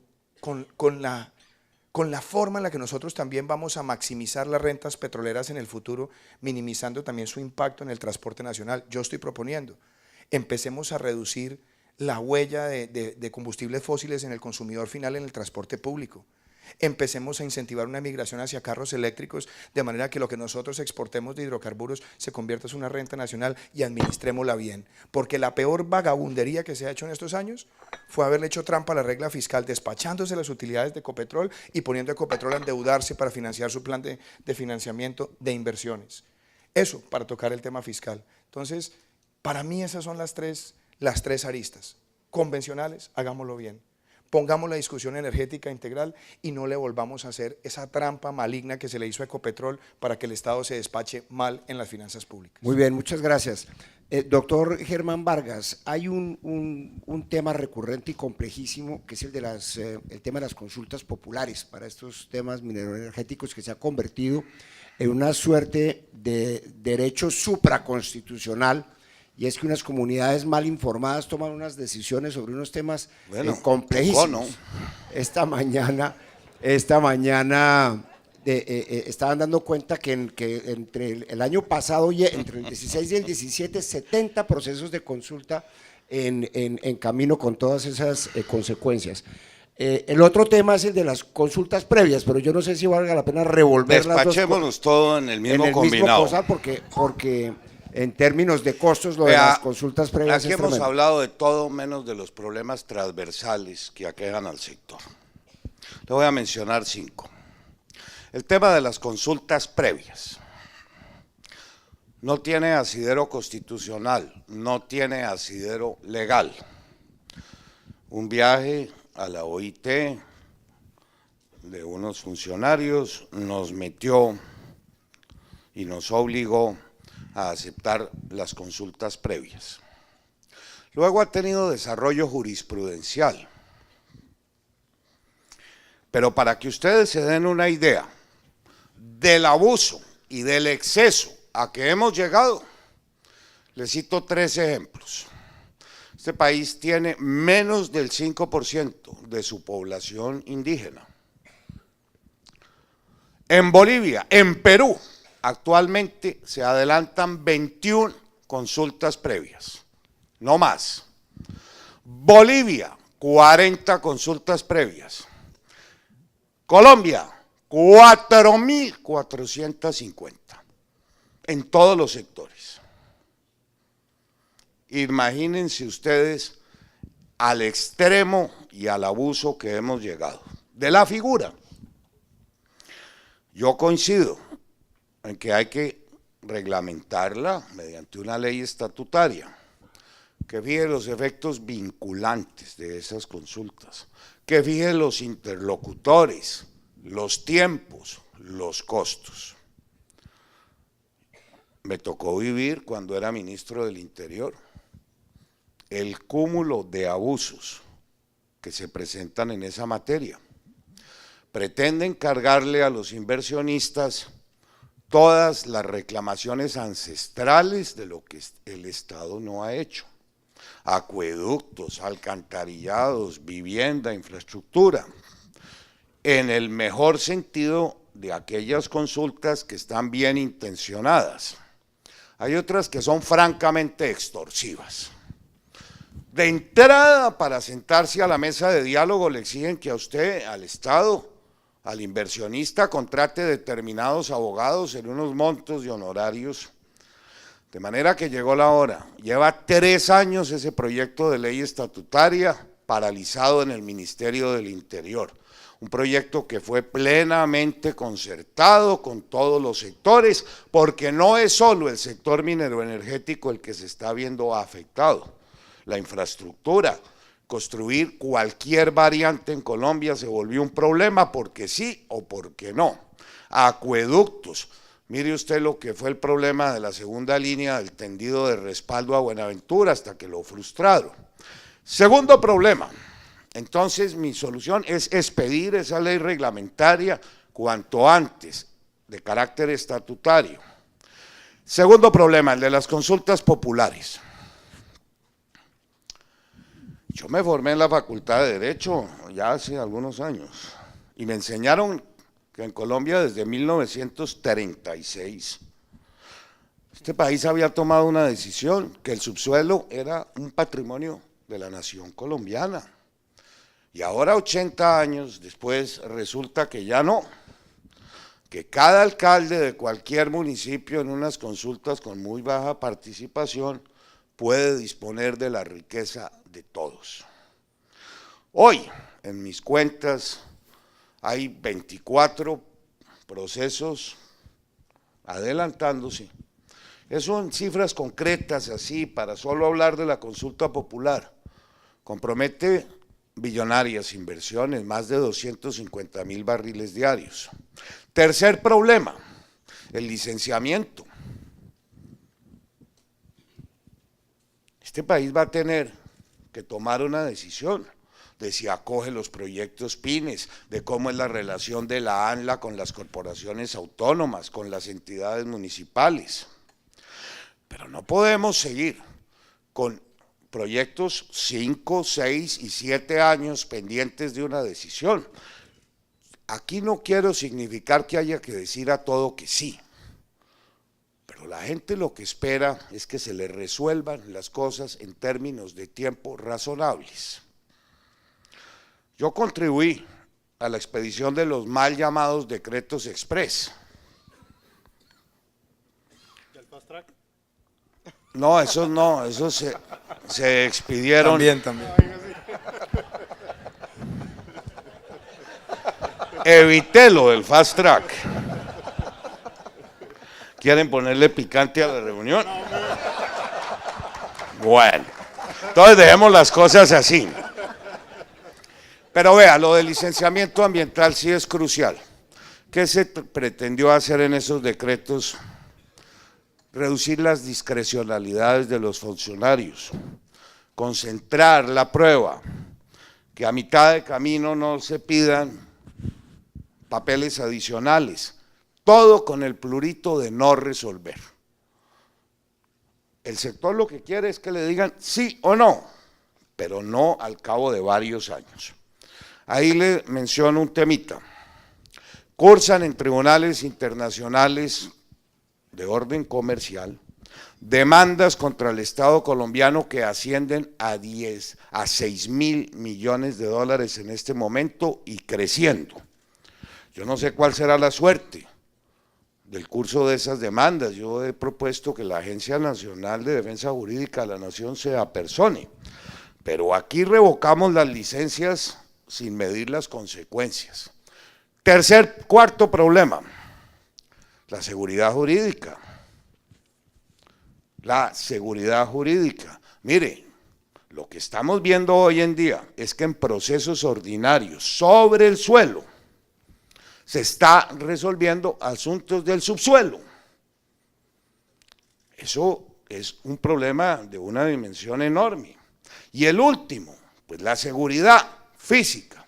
la forma en la que nosotros también vamos a maximizar las rentas petroleras en el futuro, minimizando también su impacto en el transporte nacional. Yo estoy proponiendo, empecemos a reducir la huella de combustibles fósiles en el consumidor final en el transporte público. Empecemos a incentivar una migración hacia carros eléctricos de manera que lo que nosotros exportemos de hidrocarburos se convierta en una renta nacional y administrémosla bien, porque la peor vagabundería que se ha hecho en estos años fue haberle hecho trampa a la regla fiscal, despachándose las utilidades de Ecopetrol y poniendo a Ecopetrol a endeudarse para financiar su plan de financiamiento de inversiones. Eso para tocar el tema fiscal. Entonces, para mí esas son las tres aristas. Convencionales, hagámoslo bien. pongamos la discusión energética integral y no le volvamos a hacer esa trampa maligna que se le hizo a Ecopetrol para que el Estado se despache mal en las finanzas públicas. Muy bien, muchas gracias. Doctor Germán Vargas, hay un tema recurrente y complejísimo que es el tema de las consultas populares para estos temas mineroenergéticos, que se ha convertido en una suerte de derecho supraconstitucional, y es que unas comunidades mal informadas toman unas decisiones sobre unos temas complejísimos. ¿no? Esta mañana estaban dando cuenta que entre el año pasado, entre el 16 y el 17, 70 procesos de consulta en camino con todas esas consecuencias. El otro tema es el de las consultas previas, pero yo no sé si valga la pena revolver las dos Despachémonos todo en el mismo combinado. porque en términos de costos lo de las consultas previas Aquí es hemos tremendo. hablado de todo menos de los problemas transversales que aquejan al sector. Le voy a mencionar 5. El tema de las consultas previas. No tiene asidero constitucional, no tiene asidero legal. Un viaje a la OIT de unos funcionarios nos metió y nos obligó a aceptar las consultas previas. Luego ha tenido desarrollo jurisprudencial. Pero para que ustedes se den una idea del abuso y del exceso a que hemos llegado, les cito 3 ejemplos. Este país tiene menos del 5% de su población indígena. En Bolivia, en Perú, actualmente se adelantan 21 consultas previas, no más. Bolivia, 40 consultas previas. Colombia, 4.450 en todos los sectores. Imagínense ustedes al extremo y al abuso que hemos llegado. De la figura, yo coincido en que hay que reglamentarla mediante una ley estatutaria que fije los efectos vinculantes de esas consultas, que fije los interlocutores, los tiempos, los costos. Me tocó vivir cuando era ministro del Interior el cúmulo de abusos que se presentan en esa materia. Pretenden cargarle a los inversionistas todas las reclamaciones ancestrales de lo que el Estado no ha hecho. Acueductos, alcantarillados, vivienda, infraestructura, en el mejor sentido de aquellas consultas que están bien intencionadas. Hay otras que son francamente extorsivas. De entrada, para sentarse a la mesa de diálogo, le exigen que a usted, al Estado, al inversionista, contrate determinados abogados en unos montos de honorarios. De manera que llegó la hora. Lleva 3 años ese proyecto de ley estatutaria paralizado en el Ministerio del Interior. Un proyecto que fue plenamente concertado con todos los sectores, porque no es solo el sector mineroenergético el que se está viendo afectado. La infraestructura, construir cualquier variante en Colombia se volvió un problema porque sí o porque no. Acueductos. Mire usted lo que fue el problema de la segunda línea del tendido de respaldo a Buenaventura hasta que lo frustraron. Segundo problema, entonces mi solución es expedir esa ley reglamentaria cuanto antes, de carácter estatutario. Segundo problema, el de las consultas populares. Yo me formé en la Facultad de Derecho ya hace algunos años y me enseñaron que en Colombia desde 1936 este país había tomado una decisión, que el subsuelo era un patrimonio de la nación colombiana. Y ahora, 80 años después, resulta que ya no, que cada alcalde de cualquier municipio en unas consultas con muy baja participación puede disponer de la riqueza de todos. Hoy, en mis cuentas, hay 24 procesos adelantándose. Eso son cifras concretas así, para solo hablar de la consulta popular. Compromete billonarias inversiones, más de 250.000 barriles diarios. Tercer problema, el licenciamiento. Este país va a tener que tomar una decisión de si acoge los proyectos PYMES, de cómo es la relación de la ANLA con las corporaciones autónomas, con las entidades municipales. Pero no podemos seguir con proyectos 5, 6 y 7 años pendientes de una decisión. Aquí no quiero significar que haya que decir a todo que sí, pero la gente lo que espera es que se le resuelvan las cosas en términos de tiempo razonables. Yo contribuí a la expedición de los mal llamados decretos express. ¿Del fast track? No, esos no, esos se expidieron. También. Evité lo del fast track. ¿Quieren ponerle picante a la reunión? Bueno, entonces dejemos las cosas así. Pero vea, lo del licenciamiento ambiental sí es crucial. ¿Qué se pretendió hacer en esos decretos? Reducir las discrecionalidades de los funcionarios, concentrar la prueba, que a mitad de camino no se pidan papeles adicionales, todo con el plurito de no resolver. El sector lo que quiere es que le digan sí o no, pero no al cabo de varios años. Ahí le menciono un temita. Cursan en tribunales internacionales de orden comercial demandas contra el Estado colombiano que ascienden a 6.000 millones de dólares en este momento y creciendo. Yo no sé cuál será la suerte del curso de esas demandas. Yo he propuesto que la Agencia Nacional de Defensa Jurídica de la Nación se apersone, pero aquí revocamos las licencias sin medir las consecuencias. Cuarto problema, la seguridad jurídica. La seguridad jurídica. Mire, lo que estamos viendo hoy en día es que en procesos ordinarios sobre el suelo se está resolviendo asuntos del subsuelo. Eso es un problema de una dimensión enorme. Y el último, pues la seguridad física.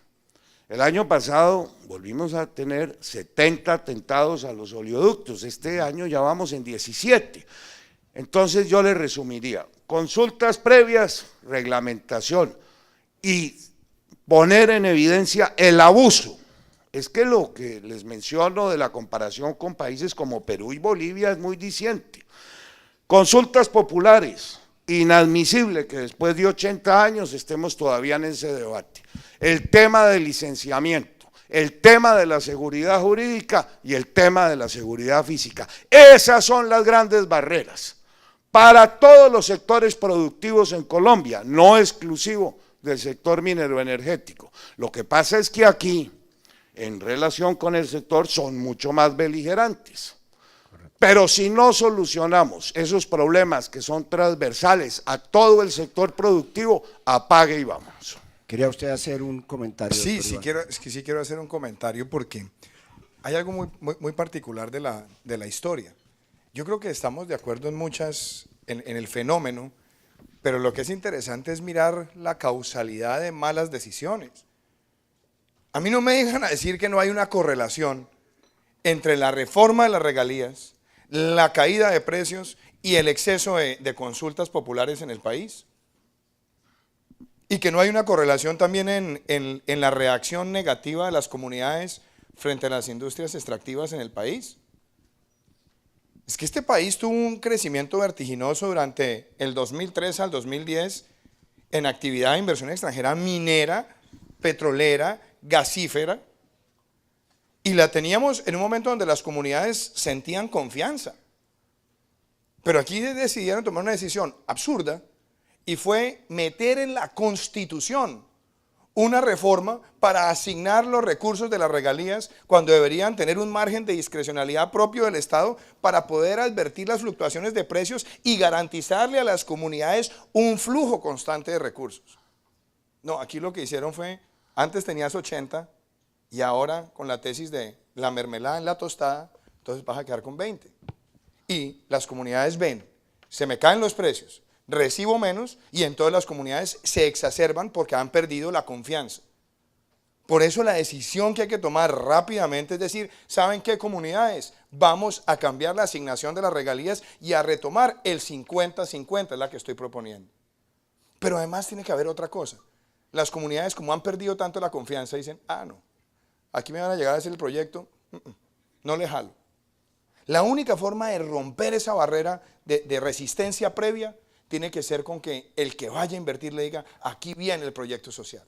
El año pasado volvimos a tener 70 atentados a los oleoductos, este año ya vamos en 17. Entonces yo le resumiría, consultas previas, reglamentación y poner en evidencia el abuso. Es que lo que les menciono de la comparación con países como Perú y Bolivia es muy diciente. Consultas populares, inadmisible que después de 80 años estemos todavía en ese debate. El tema del licenciamiento, el tema de la seguridad jurídica y el tema de la seguridad física. Esas son las grandes barreras para todos los sectores productivos en Colombia, no exclusivo del sector minero energético. Lo que pasa es que aquí, en relación con el sector, son mucho más beligerantes. Pero si no solucionamos esos problemas que son transversales a todo el sector productivo, apague y vámonos. ¿Quería usted hacer un comentario? Sí, doctor Iván? sí quiero hacer un comentario porque hay algo muy particular de la historia. Yo creo que estamos de acuerdo en el fenómeno, pero lo que es interesante es mirar la causalidad de malas decisiones. A mí no me dejan a decir que no hay una correlación entre la reforma de las regalías, la caída de precios y el exceso de consultas populares en el país. Y que no hay una correlación también en la reacción negativa de las comunidades frente a las industrias extractivas en el país. Es que este país tuvo un crecimiento vertiginoso durante el 2003 al 2010 en actividad de inversión extranjera minera, petrolera, gasífera, y la teníamos en un momento donde las comunidades sentían confianza. Pero aquí decidieron tomar una decisión absurda y fue meter en la Constitución una reforma para asignar los recursos de las regalías cuando deberían tener un margen de discrecionalidad propio del Estado para poder advertir las fluctuaciones de precios y garantizarle a las comunidades un flujo constante de recursos. No, aquí lo que hicieron fue, antes tenías 80 y ahora con la tesis de la mermelada en la tostada, entonces vas a quedar con 20. Y las comunidades ven, se me caen los precios, recibo menos y entonces las comunidades se exacerban porque han perdido la confianza. Por eso la decisión que hay que tomar rápidamente es decir, ¿saben qué, comunidades? Vamos a cambiar la asignación de las regalías y a retomar el 50-50, es la que estoy proponiendo. Pero además tiene que haber otra cosa. Las comunidades, como han perdido tanto la confianza, dicen, no, aquí me van a llegar a hacer el proyecto, no le jalo. La única forma de romper esa barrera de resistencia previa tiene que ser con que el que vaya a invertir le diga, aquí viene el proyecto social.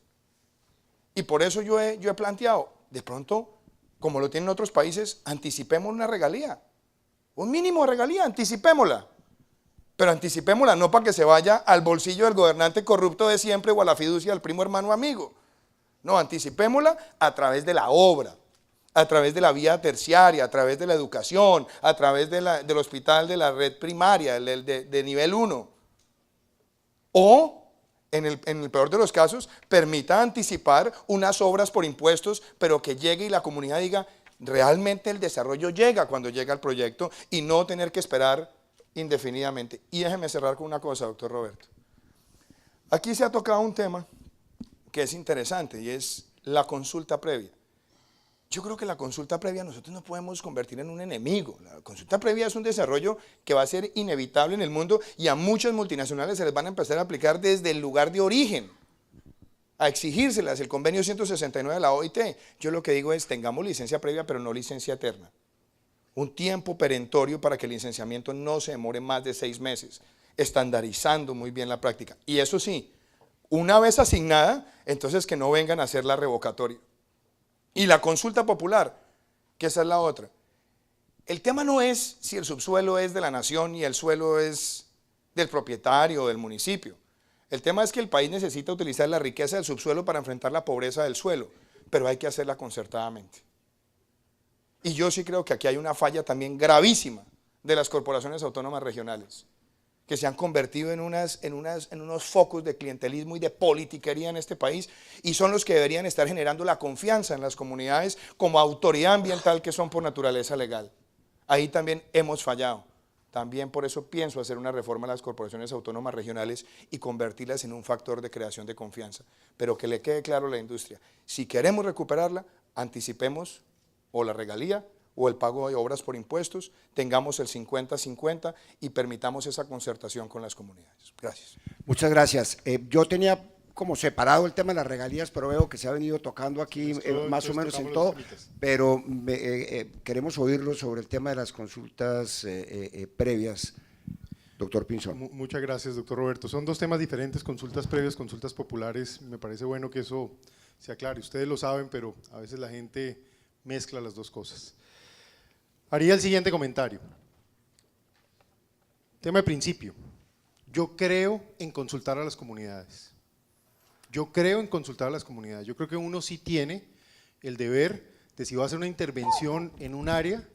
Y por eso yo he planteado, de pronto, como lo tienen otros países, anticipemos una regalía. Un mínimo de regalía, anticipémosla. Pero anticipémosla no para que se vaya al bolsillo del gobernante corrupto de siempre o a la fiducia del primo hermano amigo. No, anticipémosla a través de la obra, a través de la vía terciaria, a través de la educación, a través del hospital de la red primaria, de nivel 1. O, en el peor de los casos, permita anticipar unas obras por impuestos, pero que llegue y la comunidad diga, realmente el desarrollo llega cuando llega el proyecto y no tener que esperar indefinidamente. Y déjeme cerrar con una cosa, doctor Roberto. Aquí se ha tocado un tema que es interesante y es la consulta previa. Yo creo que la consulta previa nosotros no podemos convertir en un enemigo. La consulta previa es un desarrollo que va a ser inevitable en el mundo y a muchas multinacionales se les van a empezar a aplicar desde el lugar de origen, a exigírselas, el convenio 169 de la OIT. Yo lo que digo es, tengamos licencia previa, pero no licencia eterna. Un tiempo perentorio para que el licenciamiento no se demore más de 6 meses, estandarizando muy bien la práctica. Y eso sí, una vez asignada, entonces que no vengan a hacer la revocatoria. Y la consulta popular, que esa es la otra. El tema no es si el subsuelo es de la nación y el suelo es del propietario o del municipio. El tema es que el país necesita utilizar la riqueza del subsuelo para enfrentar la pobreza del suelo, pero hay que hacerla concertadamente. Y yo sí creo que aquí hay una falla también gravísima de las corporaciones autónomas regionales, que se han convertido en unos focos de clientelismo y de politiquería en este país, y son los que deberían estar generando la confianza en las comunidades como autoridad ambiental que son por naturaleza legal. Ahí también hemos fallado. También por eso pienso hacer una reforma a las corporaciones autónomas regionales y convertirlas en un factor de creación de confianza. Pero que le quede claro a la industria, si queremos recuperarla, anticipemos o la regalía o el pago de obras por impuestos, tengamos el 50-50 y permitamos esa concertación con las comunidades. Gracias. Muchas gracias. Yo tenía como separado el tema de las regalías, pero veo que se ha venido tocando aquí más o menos en todo, pero queremos oírlo sobre el tema de las consultas previas. Doctor Pinzón. Muchas gracias, doctor Roberto. Son dos temas diferentes, consultas previas, consultas populares. Me parece bueno que eso se aclare. Ustedes lo saben, pero a veces la gente mezcla las dos cosas. Haría el siguiente comentario. Tema de principio. Yo creo en consultar a las comunidades. Yo creo en consultar a las comunidades. Yo creo que uno sí tiene el deber de, si va a hacer una intervención en un área,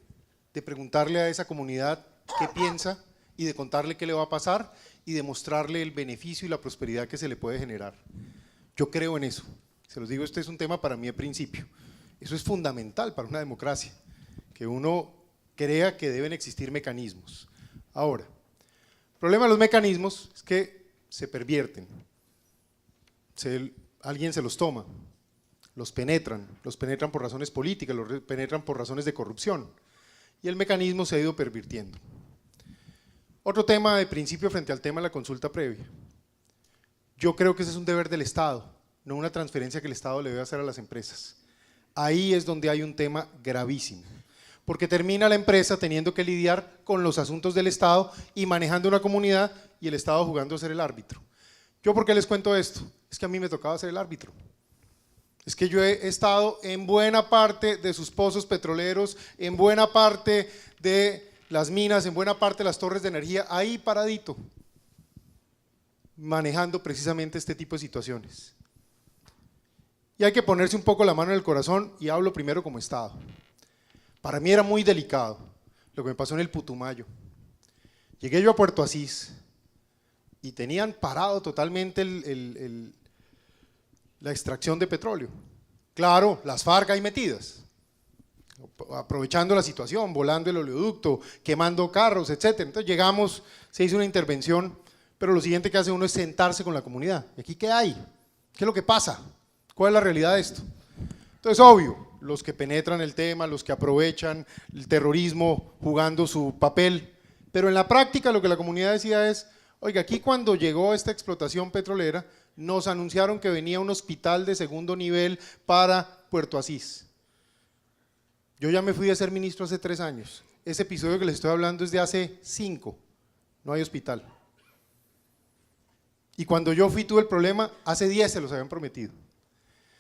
de preguntarle a esa comunidad qué piensa y de contarle qué le va a pasar y de mostrarle el beneficio y la prosperidad que se le puede generar. Yo creo en eso. Se los digo, este es un tema para mí de principio. Eso es fundamental para una democracia, que uno crea que deben existir mecanismos. Ahora, el problema de los mecanismos es que se pervierten, alguien se los toma, los penetran por razones políticas, los penetran por razones de corrupción, y el mecanismo se ha ido pervirtiendo. Otro tema de principio frente al tema de la consulta previa. Yo creo que ese es un deber del Estado, no una transferencia que el Estado le debe hacer a las empresas. Ahí es donde hay un tema gravísimo, porque termina la empresa teniendo que lidiar con los asuntos del Estado y manejando una comunidad y el Estado jugando a ser el árbitro. ¿Yo por qué les cuento esto? Es que a mí me tocaba ser el árbitro. Es que yo he estado en buena parte de sus pozos petroleros, en buena parte de las minas, en buena parte de las torres de energía, ahí paradito, manejando precisamente este tipo de situaciones. Y hay que ponerse un poco la mano en el corazón, y hablo primero como Estado. Para mí era muy delicado lo que me pasó en el Putumayo. Llegué yo a Puerto Asís y tenían parado totalmente la extracción de petróleo. Claro, las FARC ahí metidas, aprovechando la situación, volando el oleoducto, quemando carros, etc. Entonces llegamos, se hizo una intervención, pero lo siguiente que hace uno es sentarse con la comunidad. ¿Y aquí qué hay? ¿Qué es lo que pasa? ¿Cuál es la realidad de esto? Entonces, obvio, los que penetran el tema, los que aprovechan el terrorismo jugando su papel, pero en la práctica lo que la comunidad decía es, oiga, aquí cuando llegó esta explotación petrolera, nos anunciaron que venía un hospital de segundo nivel para Puerto Asís. Yo ya me fui a ser ministro hace 3 años. Ese episodio que les estoy hablando es de hace 5. No hay hospital. Y cuando yo fui tuve el problema, hace 10 se los habían prometido.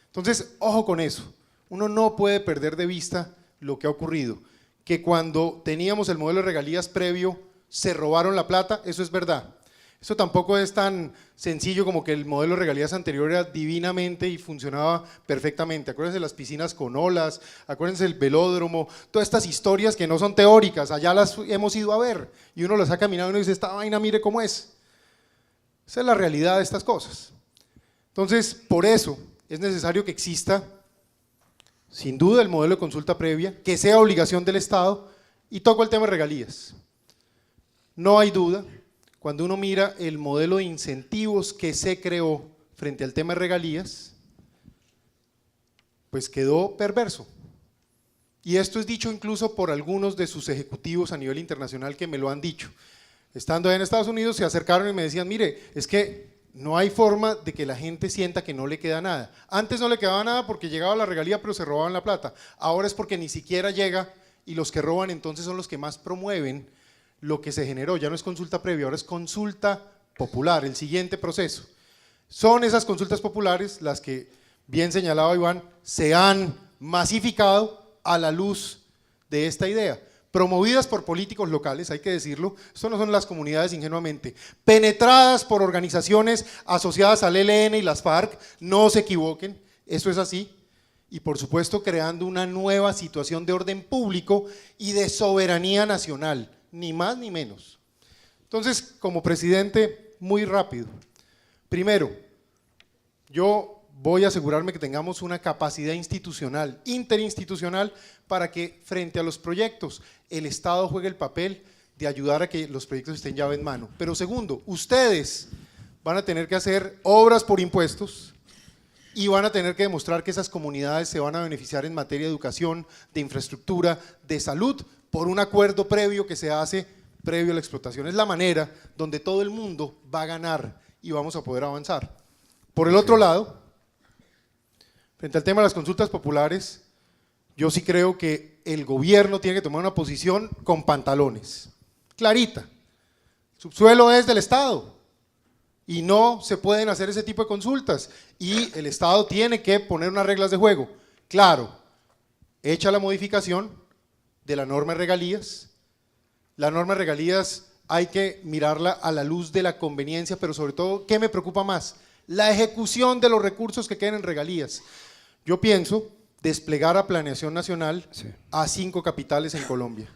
Entonces, ojo con eso. Uno no puede perder de vista lo que ha ocurrido. Que cuando teníamos el modelo de regalías previo, se robaron la plata, eso es verdad. Eso tampoco es tan sencillo como que el modelo de regalías anterior era divinamente y funcionaba perfectamente. Acuérdense de las piscinas con olas, acuérdense del velódromo, todas estas historias que no son teóricas, allá las hemos ido a ver y uno las ha caminado y uno dice, esta vaina mire cómo es. Esa es la realidad de estas cosas. Entonces, por eso es necesario que exista, sin duda, el modelo de consulta previa, que sea obligación del Estado, y toco el tema de regalías. No hay duda, cuando uno mira el modelo de incentivos que se creó frente al tema de regalías, pues quedó perverso. Y esto es dicho incluso por algunos de sus ejecutivos a nivel internacional que me lo han dicho. Estando ahí en Estados Unidos se acercaron y me decían, mire, es que no hay forma de que la gente sienta que no le queda nada. Antes no le quedaba nada porque llegaba la regalía pero se robaban la plata. Ahora es porque ni siquiera llega y los que roban entonces son los que más promueven lo que se generó. Ya no es consulta previa, ahora es consulta popular, el siguiente proceso. Son esas consultas populares las que, bien señalaba Iván, se han masificado a la luz de esta idea. Promovidas por políticos locales, hay que decirlo, esto no son las comunidades ingenuamente, penetradas por organizaciones asociadas al ELN y las FARC, no se equivoquen, eso es así, y por supuesto creando una nueva situación de orden público y de soberanía nacional, ni más ni menos. Entonces, como presidente, muy rápido. Primero, yo voy a asegurarme que tengamos una capacidad institucional, interinstitucional, para que frente a los proyectos el Estado juegue el papel de ayudar a que los proyectos estén llave en mano. Pero segundo, ustedes van a tener que hacer obras por impuestos y van a tener que demostrar que esas comunidades se van a beneficiar en materia de educación, de infraestructura, de salud, por un acuerdo previo que se hace previo a la explotación. Es la manera donde todo el mundo va a ganar y vamos a poder avanzar. Por el otro lado, frente al tema de las consultas populares, yo sí creo que el gobierno tiene que tomar una posición con pantalones, clarita. El subsuelo es del Estado y no se pueden hacer ese tipo de consultas y el Estado tiene que poner unas reglas de juego. Claro, hecha la modificación de la norma de regalías. La norma de regalías hay que mirarla a la luz de la conveniencia, pero sobre todo, ¿qué me preocupa más? La ejecución de los recursos que queden en regalías. Yo pienso desplegar a Planeación Nacional a 5 capitales en Colombia,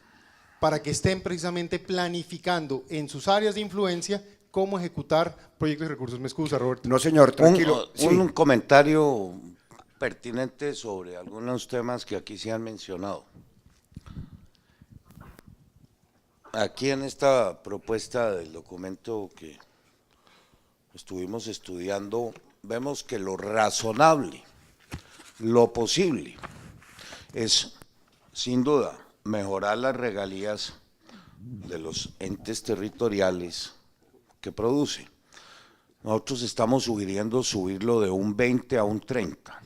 para que estén precisamente planificando en sus áreas de influencia cómo ejecutar proyectos y recursos. Me excusa, Roberto. No, señor, tranquilo. Un comentario pertinente sobre algunos temas que aquí se han mencionado. Aquí en esta propuesta del documento que estuvimos estudiando, vemos que lo razonable, lo posible, es sin duda mejorar las regalías de los entes territoriales que produce. Nosotros estamos sugiriendo subirlo de un 20 a un 30.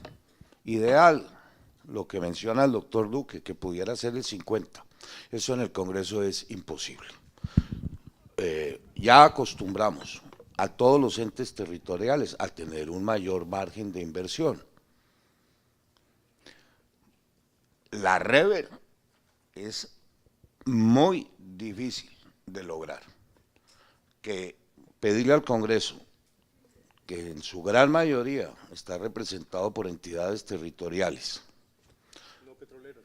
Ideal, lo que menciona el doctor Duque, que pudiera ser el 50. Eso en el Congreso es imposible. Ya acostumbramos a todos los entes territoriales a tener un mayor margen de inversión. La rever es muy difícil de lograr. Que pedirle al Congreso, que en su gran mayoría está representado por entidades territoriales,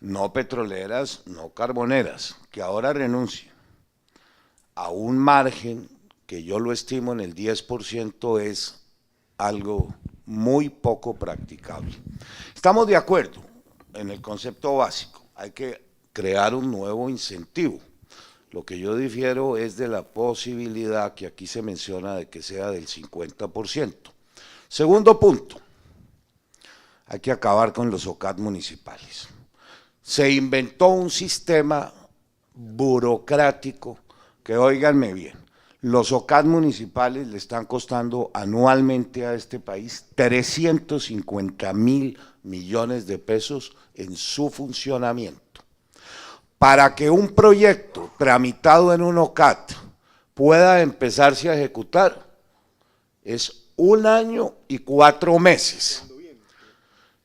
no petroleras, no carboneras, que ahora renuncien a un margen que yo lo estimo en el 10%, es algo muy poco practicable. Estamos de acuerdo en el concepto básico, hay que crear un nuevo incentivo. Lo que yo difiero es de la posibilidad que aquí se menciona de que sea del 50%. Segundo punto, hay que acabar con los OCAT municipales. Se inventó un sistema burocrático que, óiganme bien, los OCAT municipales le están costando anualmente a este país 350.000 millones de pesos en su funcionamiento. Para que un proyecto tramitado en un OCAT pueda empezarse a ejecutar, es 1 año y 4 meses.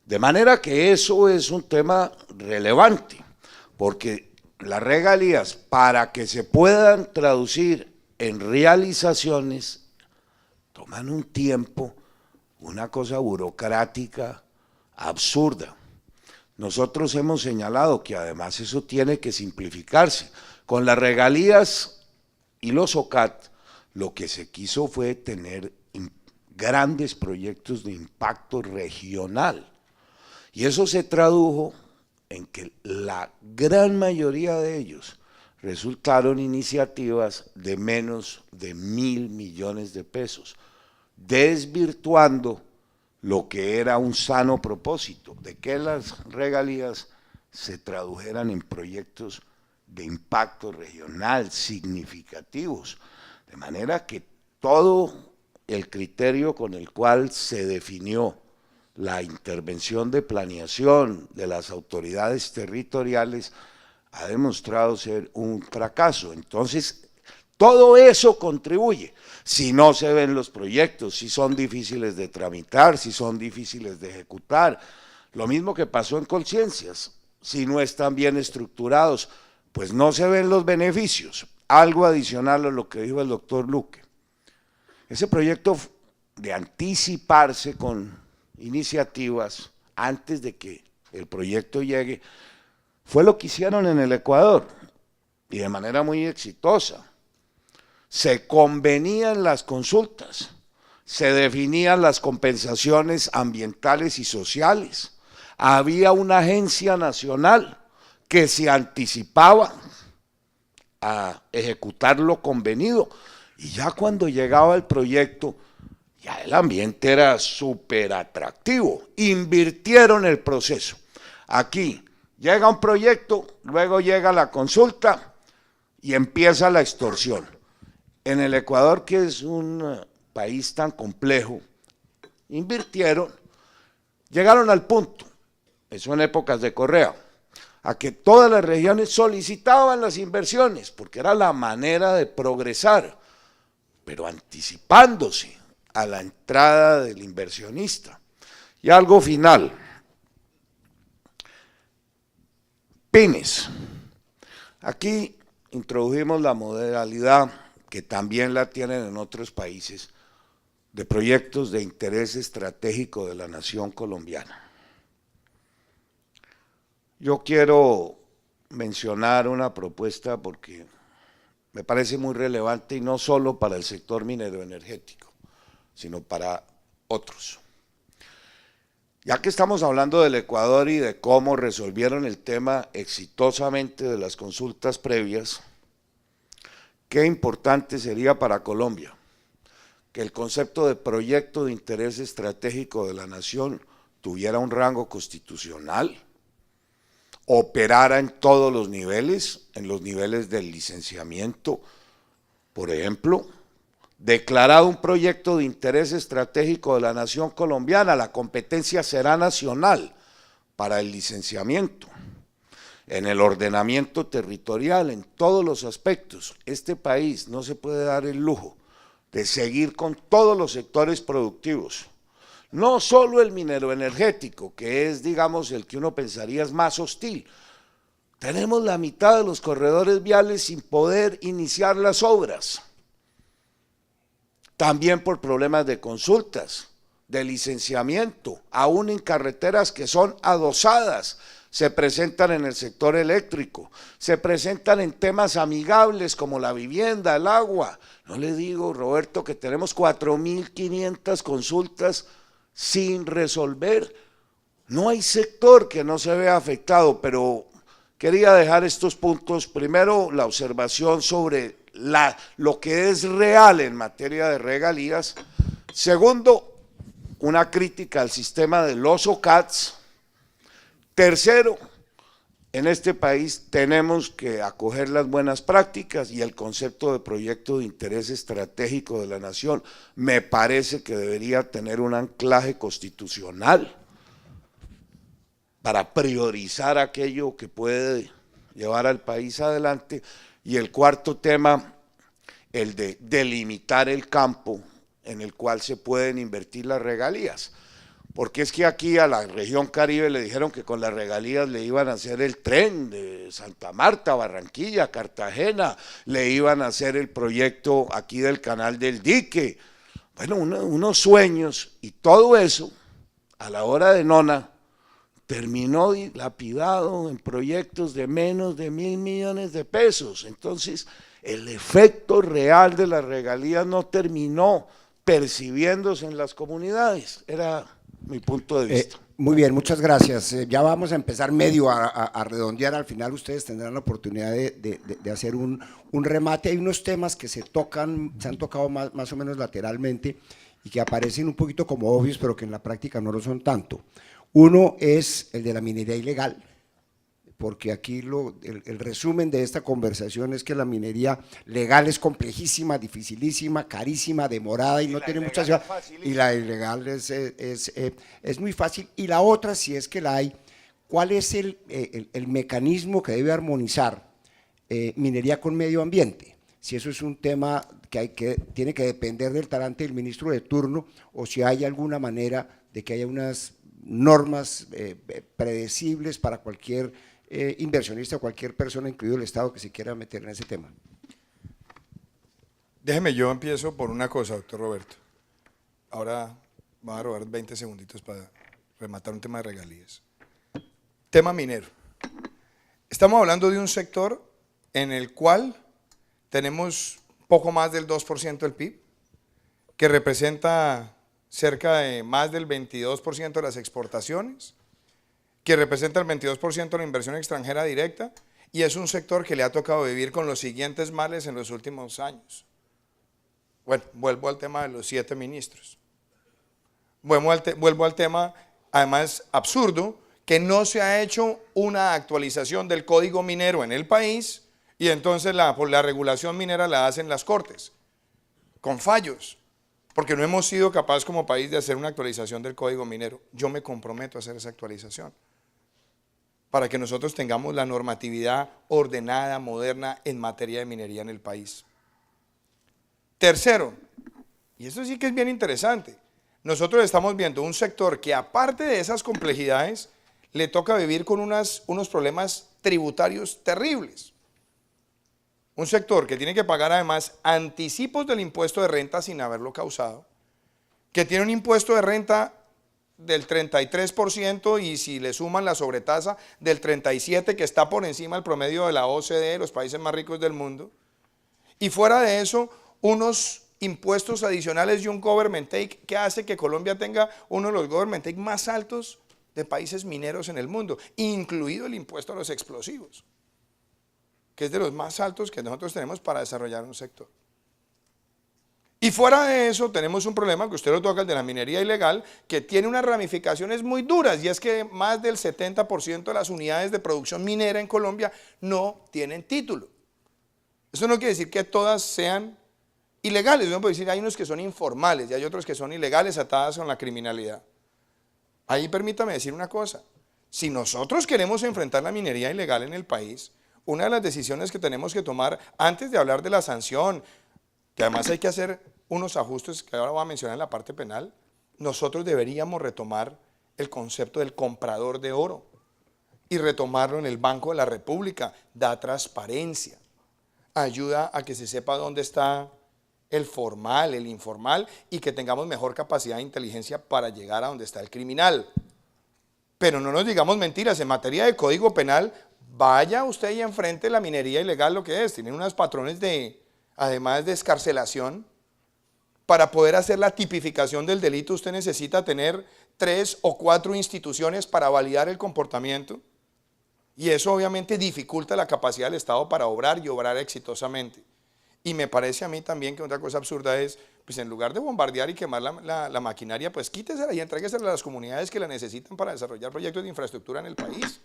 De manera que eso es un tema relevante, porque las regalías, para que se puedan traducir en realizaciones, toman un tiempo, una cosa burocrática absurda. Nosotros hemos señalado que además eso tiene que simplificarse. Con las regalías y los OCAT, lo que se quiso fue tener grandes proyectos de impacto regional. Y eso se tradujo en que la gran mayoría de ellos resultaron iniciativas de menos de 1.000 millones de pesos, desvirtuando lo que era un sano propósito, de que las regalías se tradujeran en proyectos de impacto regional significativos, de manera que todo el criterio con el cual se definió la intervención de planeación de las autoridades territoriales ha demostrado ser un fracaso. Entonces, todo eso contribuye. Si no se ven los proyectos, si son difíciles de tramitar, si son difíciles de ejecutar, lo mismo que pasó en Colciencias, si no están bien estructurados, pues no se ven los beneficios. Algo adicional a lo que dijo el doctor Luque. Ese proyecto de anticiparse con iniciativas antes de que el proyecto llegue, fue lo que hicieron en el Ecuador, y de manera muy exitosa. Se convenían las consultas, se definían las compensaciones ambientales y sociales, había una agencia nacional que se anticipaba a ejecutar lo convenido, y ya cuando llegaba el proyecto, ya el ambiente era súper atractivo, invirtieron el proceso. Aquí llega un proyecto, luego llega la consulta y empieza la extorsión. En el Ecuador, que es un país tan complejo, invirtieron, llegaron al punto, eso en épocas de Correa, a que todas las regiones solicitaban las inversiones, porque era la manera de progresar, pero anticipándose a la entrada del inversionista. Y algo final, pymes. Aquí introdujimos la modalidad que también la tienen en otros países, de proyectos de interés estratégico de la nación colombiana. Yo quiero mencionar una propuesta porque me parece muy relevante, y no solo para el sector minero energético, sino para otros. Ya que estamos hablando del Ecuador y de cómo resolvieron el tema exitosamente de las consultas previas, qué importante sería para Colombia que el concepto de proyecto de interés estratégico de la nación tuviera un rango constitucional, operara en todos los niveles, en los niveles del licenciamiento, por ejemplo, declarado un proyecto de interés estratégico de la nación colombiana, la competencia será nacional para el licenciamiento. En el ordenamiento territorial, en todos los aspectos, este país no se puede dar el lujo de seguir con todos los sectores productivos, no solo el minero energético, que es, digamos, el que uno pensaría es más hostil. Tenemos la mitad de los corredores viales sin poder iniciar las obras, también por problemas de consultas, de licenciamiento, aún en carreteras que son adosadas, se presentan en el sector eléctrico, se presentan en temas amigables como la vivienda, el agua. No le digo, Roberto, que tenemos 4.500 consultas sin resolver. No hay sector que no se vea afectado, pero quería dejar estos puntos. Primero, la observación sobre lo que es real en materia de regalías. Segundo, una crítica al sistema de los OCATs. Tercero, en este país tenemos que acoger las buenas prácticas y el concepto de proyecto de interés estratégico de la nación me parece que debería tener un anclaje constitucional para priorizar aquello que puede llevar al país adelante. Y el cuarto tema, el de delimitar el campo en el cual se pueden invertir las regalías. Porque es que aquí a la región Caribe le dijeron que con las regalías le iban a hacer el tren de Santa Marta, Barranquilla, Cartagena, le iban a hacer el proyecto aquí del Canal del Dique. Bueno, unos sueños, y todo eso, a la hora de nona, terminó dilapidado en proyectos de menos de 1.000 millones de pesos. Entonces, el efecto real de las regalías no terminó percibiéndose en las comunidades. Era mi punto de vista. Muy bien, muchas gracias. Ya vamos a empezar medio a redondear. Al final ustedes tendrán la oportunidad de hacer un remate. Hay unos temas que se han tocado más o menos lateralmente y que aparecen un poquito como obvios, pero que en la práctica no lo son tanto. Uno es el de la minería ilegal, porque aquí el resumen de esta conversación es que la minería legal es complejísima, dificilísima, carísima, demorada y no tiene mucha ciudad, y la ilegal es muy fácil. Y la otra, si es que la hay, ¿cuál es el mecanismo que debe armonizar minería con medio ambiente? Si eso es un tema que tiene que depender del talante del ministro de turno, o si hay alguna manera de que haya unas normas predecibles para cualquier inversionista o cualquier persona, incluido el Estado, que se quiera meter en ese tema. Déjeme, yo empiezo por una cosa, doctor Roberto. Ahora voy a robar 20 segunditos para rematar un tema de regalías. Tema minero. Estamos hablando de un sector en el cual tenemos poco más del 2% del PIB, que representa cerca de más del 22% de las exportaciones, que representa el 22% de la inversión extranjera directa, y es un sector que le ha tocado vivir con los siguientes males en los últimos años. Bueno, vuelvo al tema de los 7 ministros. Vuelvo al tema, además absurdo, que no se ha hecho una actualización del código minero en el país, y entonces la regulación minera la hacen las cortes, con fallos. Porque no hemos sido capaces como país de hacer una actualización del código minero. Yo me comprometo a hacer esa actualización para que nosotros tengamos la normatividad ordenada, moderna en materia de minería en el país. Tercero, y esto sí que es bien interesante, nosotros estamos viendo un sector que aparte de esas complejidades, le toca vivir con unos problemas tributarios terribles. Un sector que tiene que pagar además anticipos del impuesto de renta sin haberlo causado, que tiene un impuesto de renta del 33% y si le suman la sobretasa del 37%, que está por encima del promedio de la OCDE, los países más ricos del mundo, y fuera de eso, unos impuestos adicionales y un government take que hace que Colombia tenga uno de los government take más altos de países mineros en el mundo, incluido el impuesto a los explosivos, que es de los más altos que nosotros tenemos para desarrollar un sector. Y fuera de eso tenemos un problema que usted lo toca, el de la minería ilegal, que tiene unas ramificaciones muy duras, y es que más del 70% de las unidades de producción minera en Colombia no tienen título. Eso no quiere decir que todas sean ilegales, uno puede decir hay unos que son informales y hay otros que son ilegales atadas con la criminalidad. Ahí permítame decir una cosa, si nosotros queremos enfrentar la minería ilegal en el país, una de las decisiones que tenemos que tomar antes de hablar de la sanción, que además hay que hacer unos ajustes que ahora voy a mencionar en la parte penal, nosotros deberíamos retomar el concepto del comprador de oro y retomarlo en el Banco de la República. Da transparencia, ayuda a que se sepa dónde está el formal, el informal, y que tengamos mejor capacidad de inteligencia para llegar a donde está el criminal. Pero no nos digamos mentiras, en materia de código penal, vaya usted y enfrente la minería ilegal lo que es, tienen unos patrones de, además de escarcelación, para poder hacer la tipificación del delito usted necesita tener 3 o 4 instituciones para validar el comportamiento, y eso obviamente dificulta la capacidad del Estado para obrar y obrar exitosamente. Y me parece a mí también que otra cosa absurda es, pues en lugar de bombardear y quemar la maquinaria, pues quítesela y entréguesela a las comunidades que la necesitan para desarrollar proyectos de infraestructura en el país.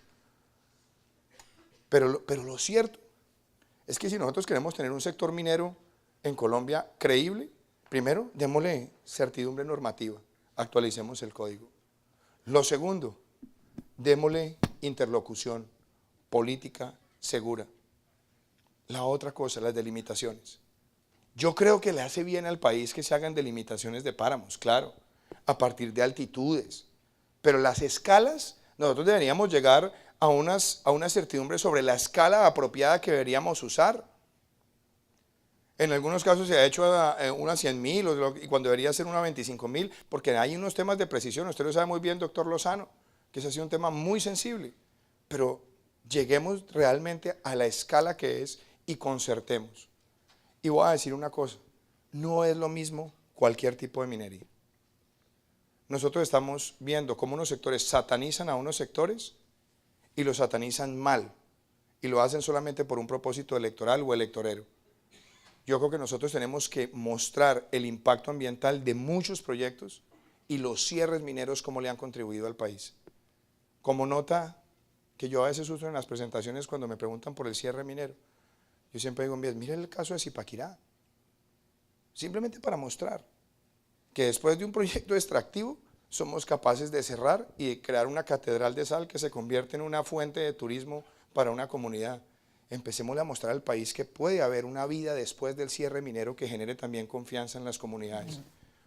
Pero lo cierto es que si nosotros queremos tener un sector minero en Colombia creíble, primero, démosle certidumbre normativa, actualicemos el código. Lo segundo, démosle interlocución política segura. La otra cosa, las delimitaciones. Yo creo que le hace bien al país que se hagan delimitaciones de páramos, claro, a partir de altitudes, pero las escalas, nosotros deberíamos llegar a una certidumbre sobre la escala apropiada que deberíamos usar. En algunos casos se ha hecho una 100.000 y cuando debería ser una 25.000, porque hay unos temas de precisión, usted lo sabe muy bien, doctor Lozano, que ese ha sido un tema muy sensible, pero lleguemos realmente a la escala que es y concertemos. Y voy a decir una cosa, no es lo mismo cualquier tipo de minería. Nosotros estamos viendo cómo unos sectores satanizan a unos sectores y los satanizan mal, y lo hacen solamente por un propósito electoral o electorero. Yo creo que nosotros tenemos que mostrar el impacto ambiental de muchos proyectos y los cierres mineros cómo le han contribuido al país. Como nota que yo a veces uso en las presentaciones cuando me preguntan por el cierre minero, yo siempre digo, miren el caso de Zipaquirá, simplemente para mostrar que después de un proyecto extractivo somos capaces de cerrar y de crear una catedral de sal que se convierte en una fuente de turismo para una comunidad. Empecemos a mostrar al país que puede haber una vida después del cierre minero que genere también confianza en las comunidades.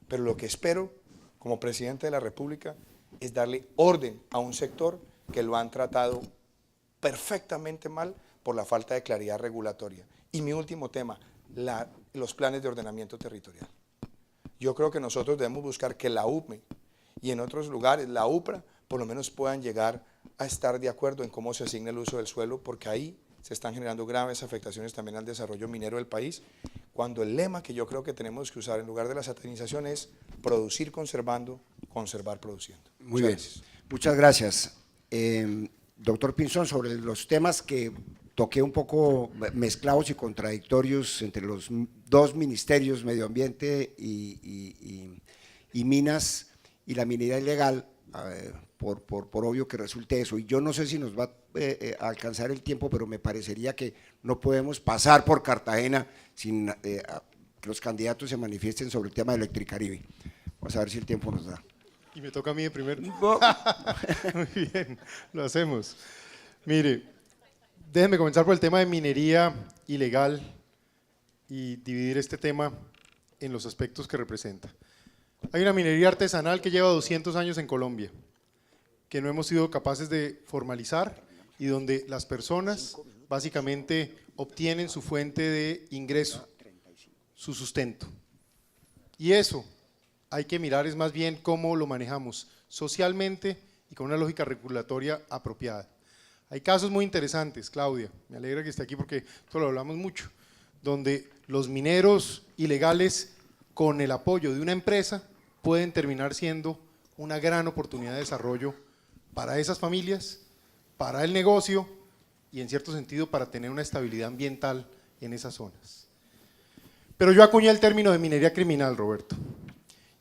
Pero lo que espero como presidente de la República es darle orden a un sector que lo han tratado perfectamente mal por la falta de claridad regulatoria. Y mi último tema, los planes de ordenamiento territorial. Yo creo que nosotros debemos buscar que la UPME y en otros lugares, la UPRA, por lo menos puedan llegar a estar de acuerdo en cómo se asigna el uso del suelo, porque ahí se están generando graves afectaciones también al desarrollo minero del país, cuando el lema que yo creo que tenemos que usar en lugar de la satanización es producir conservando, conservar produciendo. Muy bien, muchas gracias. Doctor Pinzón, sobre los temas que toqué un poco mezclados y contradictorios entre los dos ministerios, Medio Ambiente y Minas, y la minería ilegal, por obvio que resulte eso, y yo no sé si nos va a alcanzar el tiempo, pero me parecería que no podemos pasar por Cartagena sin que los candidatos se manifiesten sobre el tema de Electricaribe. Vamos a ver si el tiempo nos da. Y me toca a mí de primero. Muy bien, lo hacemos. Mire, déjenme comenzar por el tema de minería ilegal y dividir este tema en los aspectos que representa. Hay una minería artesanal que lleva 200 años en Colombia, que no hemos sido capaces de formalizar y donde las personas básicamente obtienen su fuente de ingreso, su sustento. Y eso hay que mirar es más bien cómo lo manejamos socialmente y con una lógica regulatoria apropiada. Hay casos muy interesantes, Claudia, me alegra que esté aquí porque esto lo hablamos mucho, donde los mineros ilegales con el apoyo de una empresa pueden terminar siendo una gran oportunidad de desarrollo para esas familias, para el negocio y en cierto sentido para tener una estabilidad ambiental en esas zonas. Pero yo acuñé el término de minería criminal, Roberto.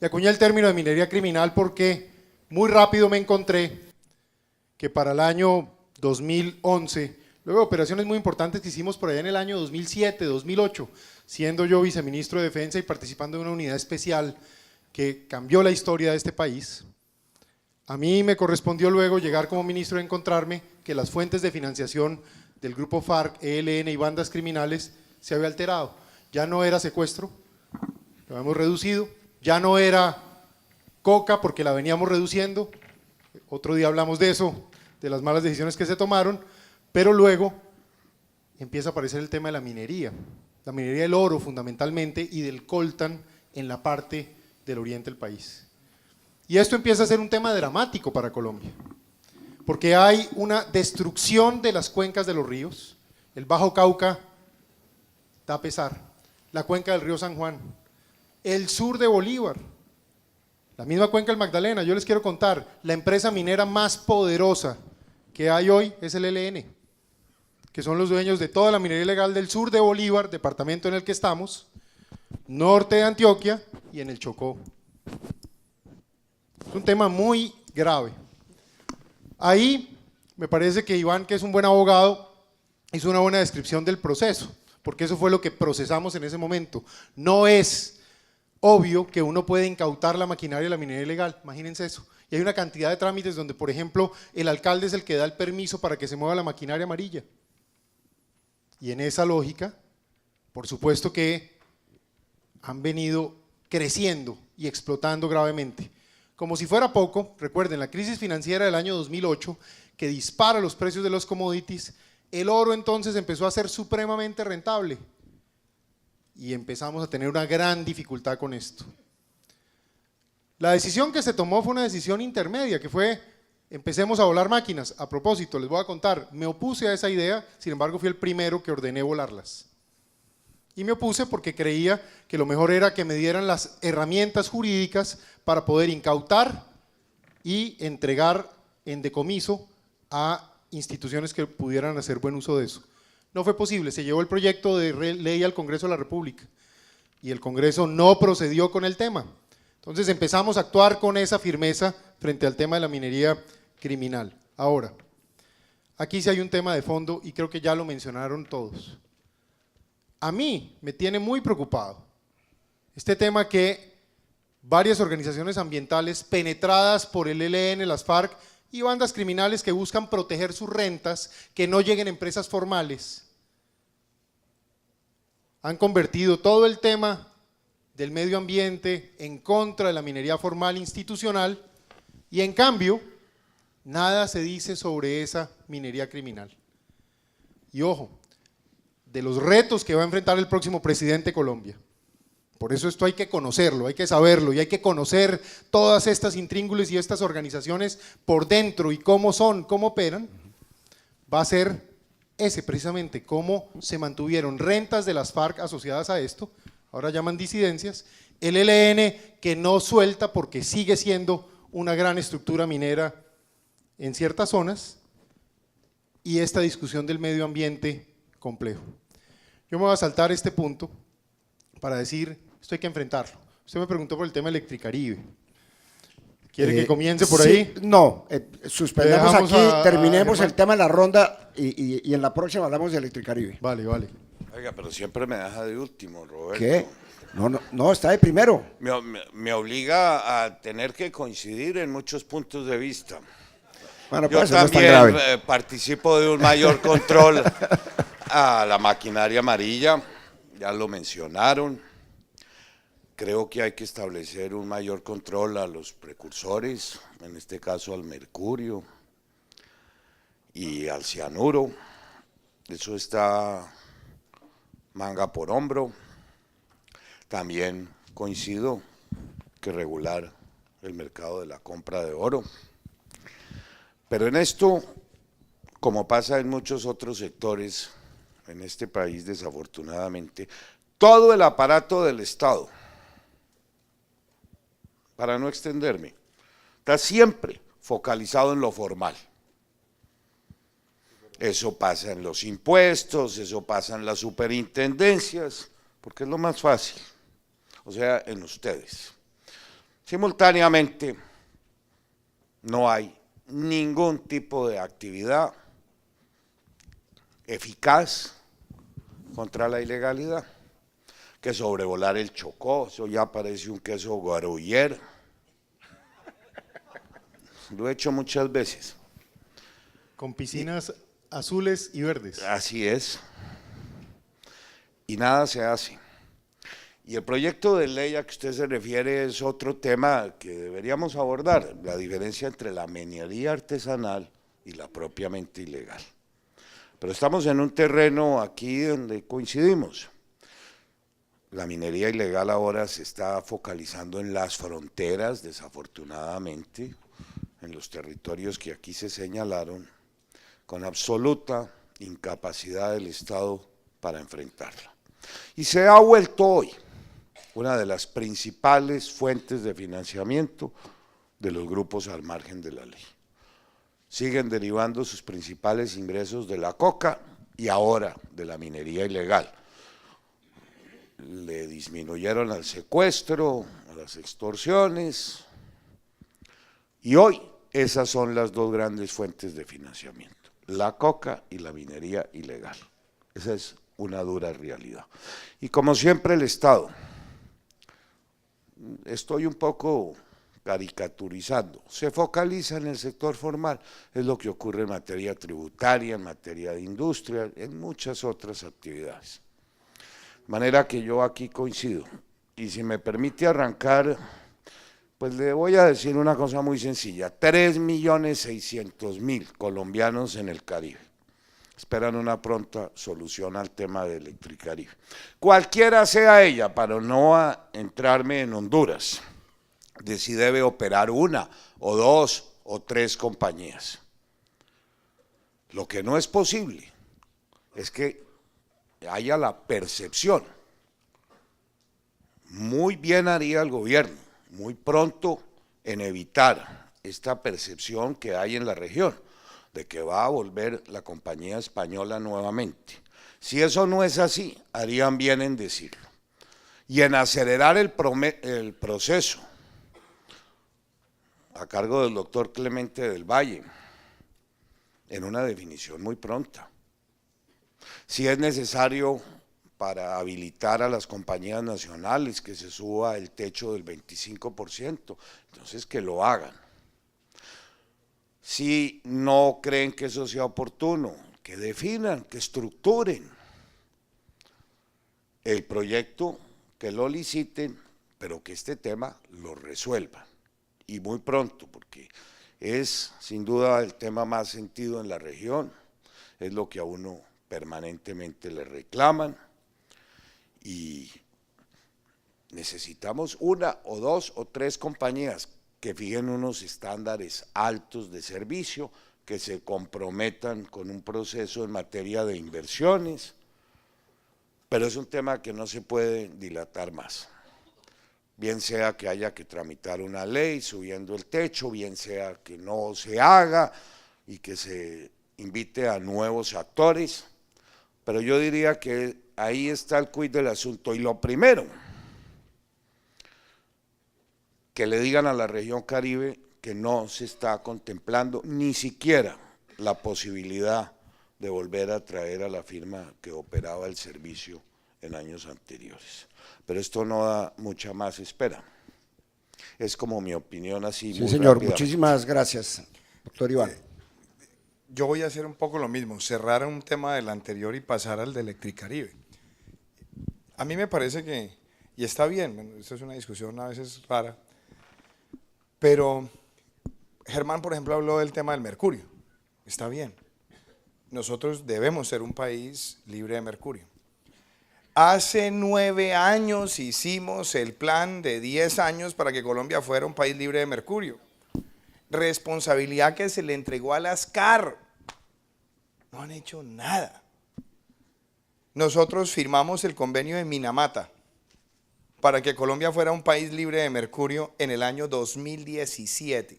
Y acuñé el término de minería criminal porque muy rápido me encontré que para el año 2011, luego de operaciones muy importantes que hicimos por allá en el año 2007, 2008, siendo yo viceministro de Defensa y participando en una unidad especial que cambió la historia de este país, a mí me correspondió luego llegar como ministro y encontrarme que las fuentes de financiación del grupo FARC, ELN y bandas criminales se había alterado. Ya no era secuestro, lo habíamos reducido, ya no era coca porque la veníamos reduciendo, otro día hablamos de eso, de las malas decisiones que se tomaron, pero luego empieza a aparecer el tema de la minería del oro fundamentalmente y del coltan en la parte del oriente del país. Y esto empieza a ser un tema dramático para Colombia, porque hay una destrucción de las cuencas de los ríos, el Bajo Cauca da pesar, la cuenca del río San Juan, el sur de Bolívar, la misma cuenca del Magdalena. Yo les quiero contar, la empresa minera más poderosa que hay hoy es el ELN, que son los dueños de toda la minería ilegal del sur de Bolívar, departamento en el que estamos, norte de Antioquia y en el Chocó. Es un tema muy grave. Ahí me parece que Iván, que es un buen abogado, hizo una buena descripción del proceso, porque eso fue lo que procesamos en ese momento. No es obvio que uno puede incautar la maquinaria de la minería ilegal, imagínense eso. Y hay una cantidad de trámites donde, por ejemplo, el alcalde es el que da el permiso para que se mueva la maquinaria amarilla. Y en esa lógica, por supuesto que han venido creciendo y explotando gravemente. Como si fuera poco, recuerden la crisis financiera del año 2008 que dispara los precios de los commodities, el oro entonces empezó a ser supremamente rentable y empezamos a tener una gran dificultad con esto. La decisión que se tomó fue una decisión intermedia, que fue empecemos a volar máquinas. A propósito, les voy a contar, me opuse a esa idea, sin embargo fui el primero que ordené volarlas. Y me opuse porque creía que lo mejor era que me dieran las herramientas jurídicas para poder incautar y entregar en decomiso a instituciones que pudieran hacer buen uso de eso. No fue posible, se llevó el proyecto de ley al Congreso de la República y el Congreso no procedió con el tema. Entonces empezamos a actuar con esa firmeza frente al tema de la minería criminal. Ahora, aquí sí hay un tema de fondo y creo que ya lo mencionaron todos. A mí me tiene muy preocupado este tema que varias organizaciones ambientales penetradas por el ELN, las FARC y bandas criminales que buscan proteger sus rentas, que no lleguen empresas formales, han convertido todo el tema del medio ambiente en contra de la minería formal institucional y en cambio nada se dice sobre esa minería criminal. Y ojo, de los retos que va a enfrentar el próximo presidente de Colombia. Por eso esto hay que conocerlo, hay que saberlo y hay que conocer todas estas intríngulis y estas organizaciones por dentro y cómo son, cómo operan. Va a ser ese precisamente, cómo se mantuvieron rentas de las FARC asociadas a esto, ahora llaman disidencias, el ELN que no suelta porque sigue siendo una gran estructura minera en ciertas zonas y esta discusión del medio ambiente complejo. Yo me voy a saltar este punto para decir, esto hay que enfrentarlo. Usted me preguntó por el tema Electricaribe. ¿Quiere que comience por sí, ahí? No, suspendamos Dejamos aquí, terminemos Germán. el tema de la ronda y en la próxima hablamos de Electricaribe. Vale, vale. Oiga, pero siempre me deja de último, Roberto. ¿Qué? No, está de primero. Me obliga a tener que coincidir en muchos puntos de vista. Bueno, Yo pues eso no es tan también grave. participo de un mayor control a la maquinaria amarilla, ya lo mencionaron. Creo que hay que establecer un mayor control a los precursores, en este caso al mercurio y al cianuro. Eso está manga por hombro. También coincido que regular el mercado de la compra de oro. Pero en esto, como pasa en muchos otros sectores en este país, desafortunadamente, todo el aparato del Estado, para no extenderme, está siempre focalizado en lo formal. Eso pasa en los impuestos, eso pasa en las superintendencias, porque es lo más fácil, o sea, en ustedes. Simultáneamente, no hay ningún tipo de actividad eficaz contra la ilegalidad, que sobrevolar el Chocó, eso ya parece un queso Gruyère. Lo he hecho muchas veces. Con piscinas azules y verdes. Así es. Y nada se hace. Y el proyecto de ley a que usted se refiere es otro tema que deberíamos abordar, la diferencia entre la minería artesanal y la propiamente ilegal. Pero estamos en un terreno aquí donde coincidimos. La minería ilegal ahora se está focalizando en las fronteras, desafortunadamente, en los territorios que aquí se señalaron, con absoluta incapacidad del Estado para enfrentarla. Y se ha vuelto hoy una de las principales fuentes de financiamiento de los grupos al margen de la ley. Siguen derivando sus principales ingresos de la coca y ahora de la minería ilegal. Le disminuyeron al secuestro, a las extorsiones, y hoy esas son las dos grandes fuentes de financiamiento, la coca y la minería ilegal. Esa es una dura realidad. Y como siempre el Estado, estoy un poco caricaturizando, se focaliza en el sector formal, es lo que ocurre en materia tributaria, en materia de industria, en muchas otras actividades. De manera que yo aquí coincido, y si me permite arrancar, pues le voy a decir una cosa muy sencilla, 3.600.000 colombianos en el Caribe esperan una pronta solución al tema de Electricaribe. Cualquiera sea ella, para no entrarme en Honduras, de si debe operar una o dos o tres compañías. Lo que no es posible es que haya la percepción, muy bien haría el gobierno, muy pronto en evitar esta percepción que hay en la región, de que va a volver la compañía española nuevamente. Si eso no es así, harían bien en decirlo. Y en acelerar el proceso, a cargo del doctor Clemente del Valle, en una definición muy pronta. Si es necesario para habilitar a las compañías nacionales que se suba el techo del 25%, entonces que lo hagan. Si no creen que eso sea oportuno, que definan, que estructuren el proyecto, que lo liciten, pero que este tema lo resuelvan. Y muy pronto, porque es sin duda el tema más sentido en la región, es lo que a uno permanentemente le reclaman, y necesitamos una o dos o tres compañías que fijen unos estándares altos de servicio, que se comprometan con un proceso en materia de inversiones, pero es un tema que no se puede dilatar más. Bien sea que haya que tramitar una ley subiendo el techo, bien sea que no se haga y que se invite a nuevos actores, pero yo diría que ahí está el quid del asunto. Y lo primero, que le digan a la región Caribe que no se está contemplando ni siquiera la posibilidad de volver a traer a la firma que operaba el servicio en años anteriores. Pero esto no da mucha más espera. Es como mi opinión así. Sí, muy señor, rápidamente. muchísimas gracias, doctor Iván. Yo voy a hacer un poco lo mismo, cerrar un tema del anterior y pasar al de Electricaribe. A mí me parece que, y está bien, bueno, esto es una discusión a veces rara, pero Germán, por ejemplo, habló del tema del mercurio. Está bien. Nosotros debemos ser un país libre de mercurio. Hace 9 años hicimos el plan de 10 años para que Colombia fuera un país libre de mercurio. Responsabilidad que se le entregó a las CAR. No han hecho nada. Nosotros firmamos el convenio de Minamata para que Colombia fuera un país libre de mercurio en el año 2017.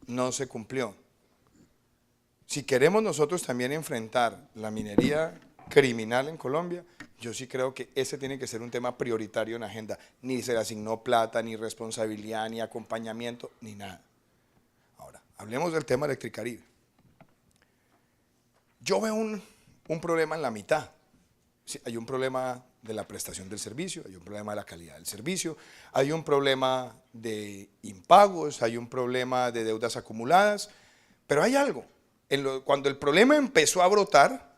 No se cumplió. Si queremos nosotros también enfrentar la minería criminal en Colombia, yo sí creo que ese tiene que ser un tema prioritario en la agenda. Ni se le asignó plata, ni responsabilidad, ni acompañamiento, ni nada. Ahora, hablemos del tema Electricaribe. Yo veo un problema en la mitad. Sí, hay un problema de la prestación del servicio, hay un problema de la calidad del servicio, hay un problema de impagos, hay un problema de deudas acumuladas, pero hay algo. Cuando el problema empezó a brotar,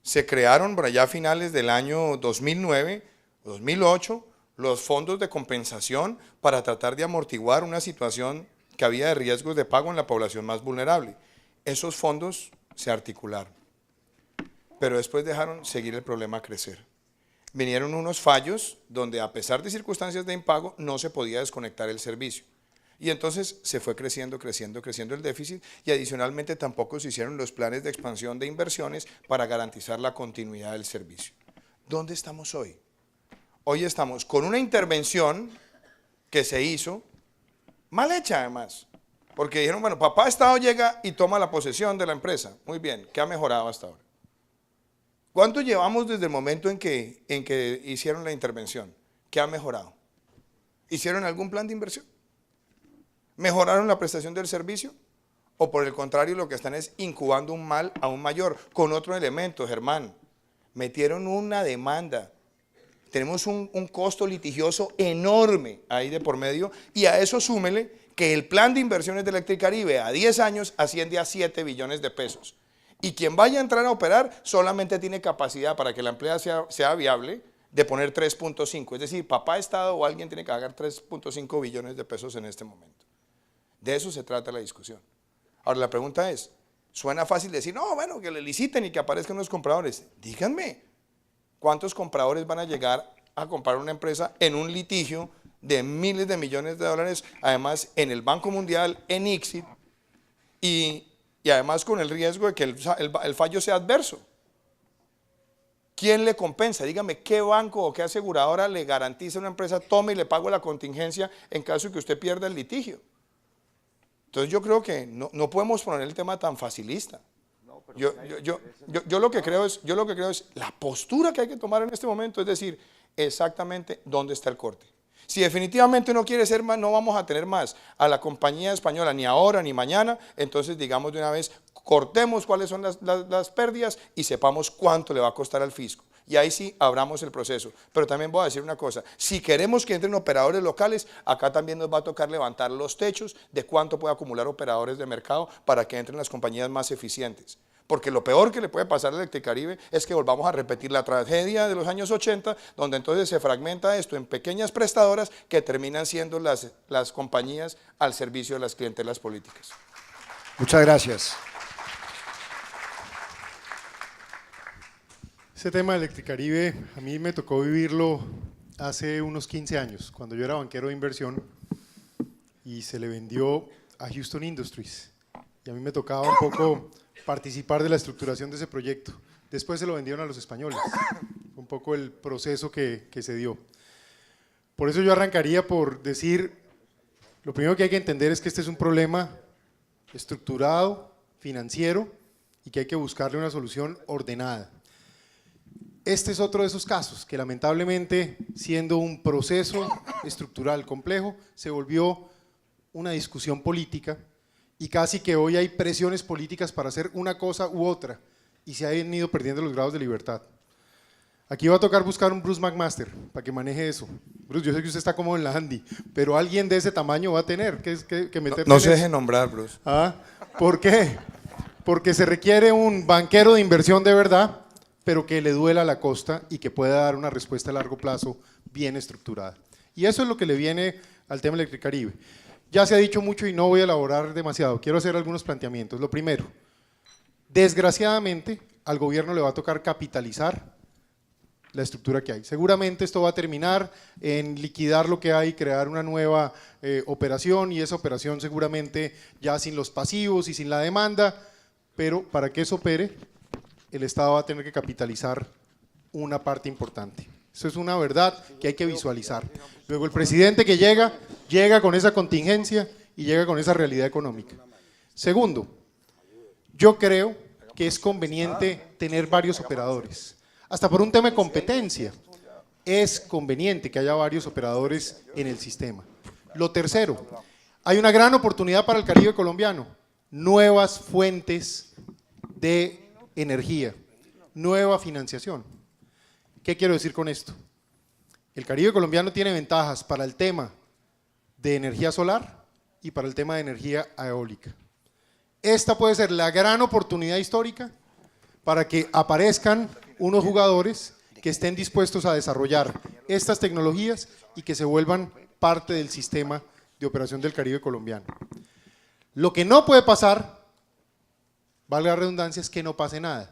se crearon por allá a finales del año 2009 o 2008 los fondos de compensación para tratar de amortiguar una situación que había de riesgos de pago en la población más vulnerable. Esos fondos se articularon, pero después dejaron seguir el problema crecer. Vinieron unos fallos donde, a pesar de circunstancias de impago, no se podía desconectar el servicio. Y entonces se fue creciendo el déficit, y adicionalmente tampoco se hicieron los planes de expansión de inversiones para garantizar la continuidad del servicio. ¿Dónde estamos hoy? Hoy estamos con una intervención que se hizo, mal hecha además, porque dijeron, bueno, papá Estado llega y toma la posesión de la empresa. Muy bien, ¿qué ha mejorado hasta ahora? ¿Cuánto llevamos desde el momento en que hicieron la intervención? ¿Qué ha mejorado? ¿Hicieron algún plan de inversión? ¿Mejoraron la prestación del servicio? ¿O por el contrario lo que están es incubando un mal aún mayor? Con otro elemento, Germán, metieron una demanda. Tenemos un costo litigioso enorme ahí de por medio y a eso súmele que el plan de inversiones de Electricaribe a 10 años asciende a 7 billones de pesos. Y quien vaya a entrar a operar solamente tiene capacidad para que la empresa sea viable de poner 3.5. Es decir, papá Estado o alguien tiene que pagar 3.5 billones de pesos en este momento. De eso se trata la discusión. Ahora la pregunta es, suena fácil decir, no, bueno, que le liciten y que aparezcan los compradores. Díganme, ¿cuántos compradores van a llegar a comprar una empresa en un litigio de miles de millones de dólares, además en el Banco Mundial, en ICSID, y además con el riesgo de que el fallo sea adverso? ¿Quién le compensa? Dígame, ¿qué banco o qué aseguradora le garantiza a una empresa, tome y le pago la contingencia en caso de que usted pierda el litigio? Entonces yo creo que no podemos poner el tema tan facilista. Yo lo que creo es la postura que hay que tomar en este momento, es decir, exactamente dónde está el corte. Si definitivamente no quiere ser más, no vamos a tener más a la compañía española ni ahora ni mañana, entonces digamos de una vez, cortemos cuáles son las pérdidas y sepamos cuánto le va a costar al fisco. Y ahí sí abramos el proceso. Pero también voy a decir una cosa, si queremos que entren operadores locales, acá también nos va a tocar levantar los techos de cuánto puede acumular operadores de mercado para que entren las compañías más eficientes. Porque lo peor que le puede pasar a Electricaribe es que volvamos a repetir la tragedia de los años 80, donde entonces se fragmenta esto en pequeñas prestadoras que terminan siendo las compañías al servicio de las clientelas políticas. Muchas gracias. Ese tema de Electricaribe, a mí me tocó vivirlo hace unos 15 años, cuando yo era banquero de inversión y se le vendió a Houston Industries. Y a mí me tocaba un poco participar de la estructuración de ese proyecto. Después se lo vendieron a los españoles, un poco el proceso que se dio. Por eso yo arrancaría por decir, lo primero que hay que entender es que este es un problema estructurado, financiero, y que hay que buscarle una solución ordenada. Este es otro de esos casos que lamentablemente, siendo un proceso estructural complejo, se volvió una discusión política y casi que hoy hay presiones políticas para hacer una cosa u otra y se han ido perdiendo los grados de libertad. Aquí va a tocar buscar un Bruce McMaster para que maneje eso. Bruce, yo sé que usted está como en la Andy, pero alguien de ese tamaño va a tener que meterse No se en deje eso. nombrar, Bruce. ¿Ah? ¿Por qué? Porque se requiere un banquero de inversión de verdad, pero que le duela la costa y que pueda dar una respuesta a largo plazo bien estructurada. Y eso es lo que le viene al tema Electricaribe. Ya se ha dicho mucho y no voy a elaborar demasiado, quiero hacer algunos planteamientos. Lo primero, desgraciadamente al gobierno le va a tocar capitalizar la estructura que hay. Seguramente esto va a terminar en liquidar lo que hay, crear una nueva operación y esa operación seguramente ya sin los pasivos y sin la demanda, pero para que eso opere, el Estado va a tener que capitalizar una parte importante. Eso es una verdad que hay que visualizar. Luego el presidente que llega con esa contingencia y llega con esa realidad económica. Segundo, yo creo que es conveniente tener varios operadores. Hasta por un tema de competencia, es conveniente que haya varios operadores en el sistema. Lo tercero, hay una gran oportunidad para el Caribe colombiano, nuevas fuentes de energía, nueva financiación. ¿Qué quiero decir con esto? El Caribe colombiano tiene ventajas para el tema de energía solar y para el tema de energía eólica. Esta puede ser la gran oportunidad histórica para que aparezcan unos jugadores que estén dispuestos a desarrollar estas tecnologías y que se vuelvan parte del sistema de operación del Caribe colombiano. Lo que no puede pasar, valga la redundancia, es que no pase nada.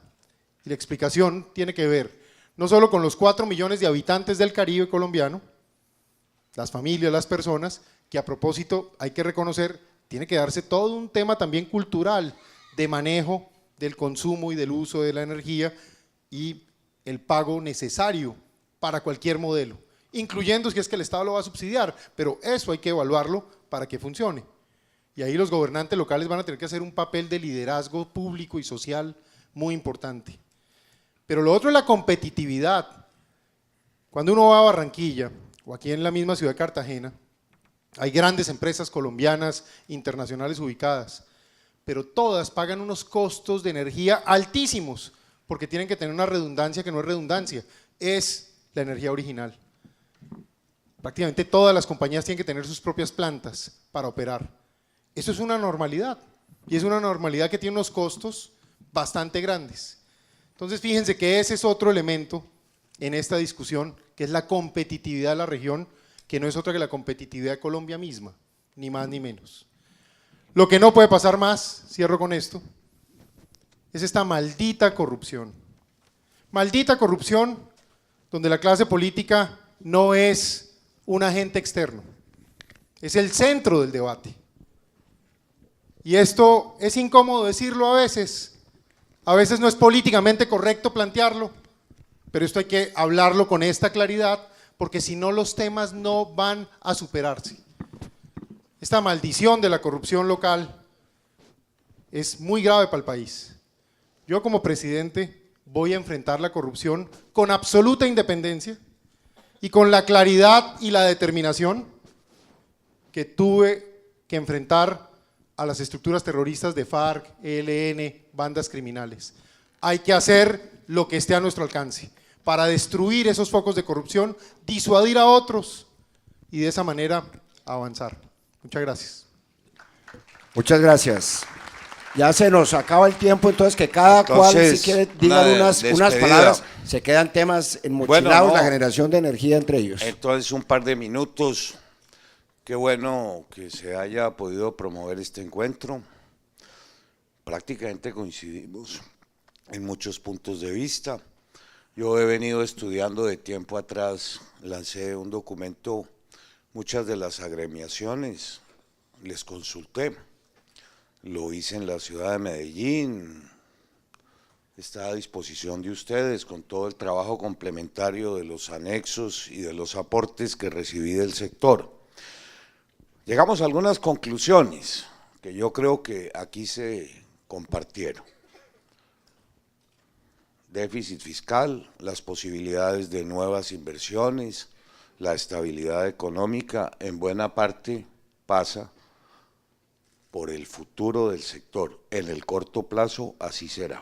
Y la explicación tiene que ver no solo con los 4 millones de habitantes del Caribe colombiano, las familias, las personas, que a propósito hay que reconocer, tiene que darse todo un tema también cultural de manejo del consumo y del uso de la energía y el pago necesario para cualquier modelo. incluyendo si es que el Estado lo va a subsidiar, pero eso hay que evaluarlo para que funcione. Y ahí los gobernantes locales van a tener que hacer un papel de liderazgo público y social muy importante. Pero lo otro es la competitividad. Cuando uno va a Barranquilla, o aquí en la misma ciudad de Cartagena, hay grandes empresas colombianas, internacionales ubicadas, pero todas pagan unos costos de energía altísimos, porque tienen que tener una redundancia que no es redundancia, es la energía original. Prácticamente todas las compañías tienen que tener sus propias plantas para operar. Eso es una normalidad, y es una normalidad que tiene unos costos bastante grandes. Entonces fíjense que ese es otro elemento en esta discusión, que es la competitividad de la región, que no es otra que la competitividad de Colombia misma, ni más ni menos. Lo que no puede pasar más, cierro con esto, es esta maldita corrupción. Maldita corrupción donde la clase política no es un agente externo, es el centro del debate. Y esto es incómodo decirlo a veces no es políticamente correcto plantearlo, pero esto hay que hablarlo con esta claridad, porque si no los temas no van a superarse. Esta maldición de la corrupción local es muy grave para el país. Yo como presidente voy a enfrentar la corrupción con absoluta independencia y con la claridad y la determinación que tuve que enfrentar a las estructuras terroristas de FARC, ELN, bandas criminales. Hay que hacer lo que esté a nuestro alcance para destruir esos focos de corrupción, disuadir a otros y de esa manera avanzar. Muchas gracias. Muchas gracias. Ya se nos acaba el tiempo, entonces que cada cual, si quiere, digan unas palabras. Se quedan temas enmochilados, no. la generación de energía entre ellos. Entonces, un par de minutos. Qué bueno que se haya podido promover este encuentro. Prácticamente coincidimos en muchos puntos de vista. Yo he venido estudiando de tiempo atrás, lancé un documento, muchas de las agremiaciones, les consulté. Lo hice en la ciudad de Medellín, está a disposición de ustedes con todo el trabajo complementario de los anexos y de los aportes que recibí del sector. Llegamos a algunas conclusiones que yo creo que aquí se compartieron. Déficit fiscal, las posibilidades de nuevas inversiones, la estabilidad económica, en buena parte pasa por el futuro del sector. En el corto plazo así será.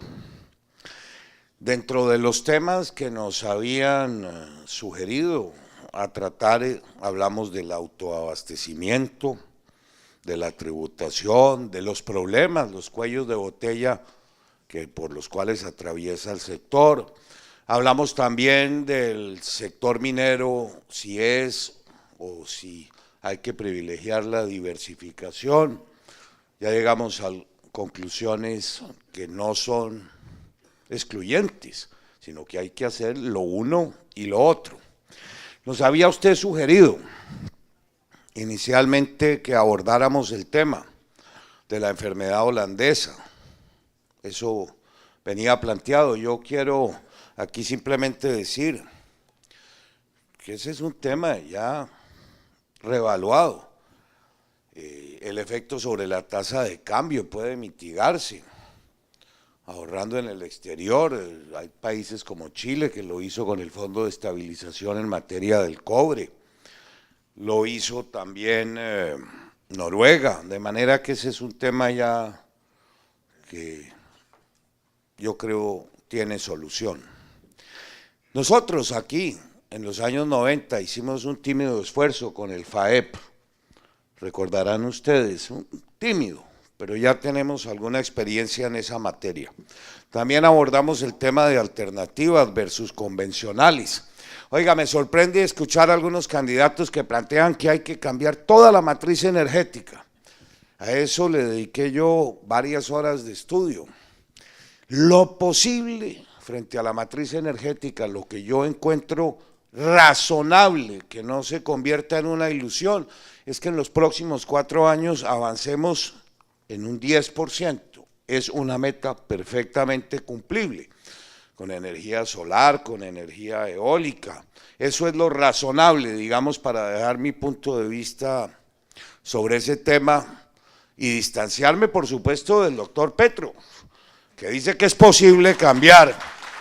Dentro de los temas que nos habían sugerido a tratar, hablamos del autoabastecimiento, de la tributación, de los problemas, los cuellos de botella por los cuales atraviesa el sector. Hablamos también del sector minero, si es o si hay que privilegiar la diversificación. Ya llegamos a conclusiones que no son excluyentes, sino que hay que hacer lo uno y lo otro. Nos había usted sugerido inicialmente que abordáramos el tema de la enfermedad holandesa. Eso venía planteado. Yo quiero aquí simplemente decir que ese es un tema ya reevaluado. El efecto sobre la tasa de cambio puede mitigarse ahorrando en el exterior. Hay países como Chile que lo hizo con el Fondo de Estabilización en materia del cobre, lo hizo también Noruega, de manera que ese es un tema ya que yo creo tiene solución. Nosotros aquí en los años 90 hicimos un tímido esfuerzo con el FAEP, recordarán ustedes, un tímido, pero ya tenemos alguna experiencia en esa materia. También abordamos el tema de alternativas versus convencionales. Oiga, me sorprende escuchar a algunos candidatos que plantean que hay que cambiar toda la matriz energética. A eso le dediqué yo varias horas de estudio. Lo posible frente a la matriz energética, lo que yo encuentro razonable, que no se convierta en una ilusión, es que en los próximos 4 años avancemos en un 10%, es una meta perfectamente cumplible. con energía solar, con energía eólica. Eso es lo razonable, digamos, para dejar mi punto de vista sobre ese tema y distanciarme, por supuesto, del doctor Petro, que dice que es posible cambiar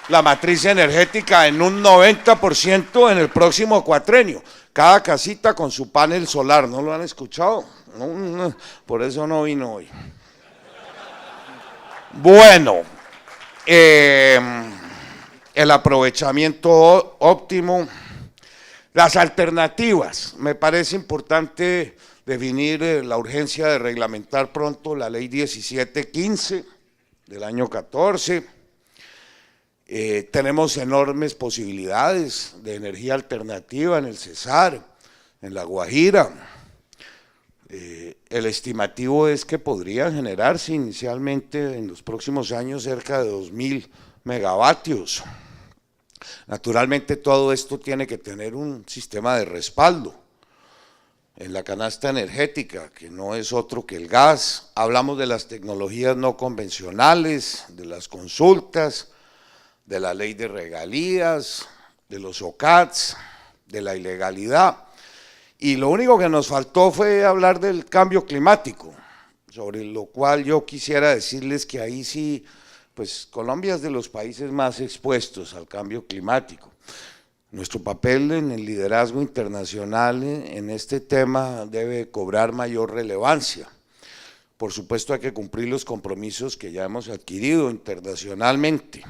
la matriz energética en un 90% en el próximo cuatrenio. Cada casita con su panel solar, ¿no lo han escuchado? No, por eso no vino hoy. Bueno, el aprovechamiento óptimo, las alternativas. Me parece importante definir la urgencia de reglamentar pronto la ley 1715 del año 14. Tenemos enormes posibilidades de energía alternativa en el Cesar, en La Guajira. El estimativo es que podría generarse inicialmente en los próximos años cerca de 2.000 megavatios. Naturalmente todo esto tiene que tener un sistema de respaldo en la canasta energética, que no es otro que el gas. Hablamos de las tecnologías no convencionales, de las consultas, de la ley de regalías, de los OCATs, de la ilegalidad. Y lo único que nos faltó fue hablar del cambio climático, sobre lo cual yo quisiera decirles que ahí sí, pues Colombia es de los países más expuestos al cambio climático. Nuestro papel en el liderazgo internacional en este tema debe cobrar mayor relevancia. Por supuesto hay que cumplir los compromisos que ya hemos adquirido internacionalmente.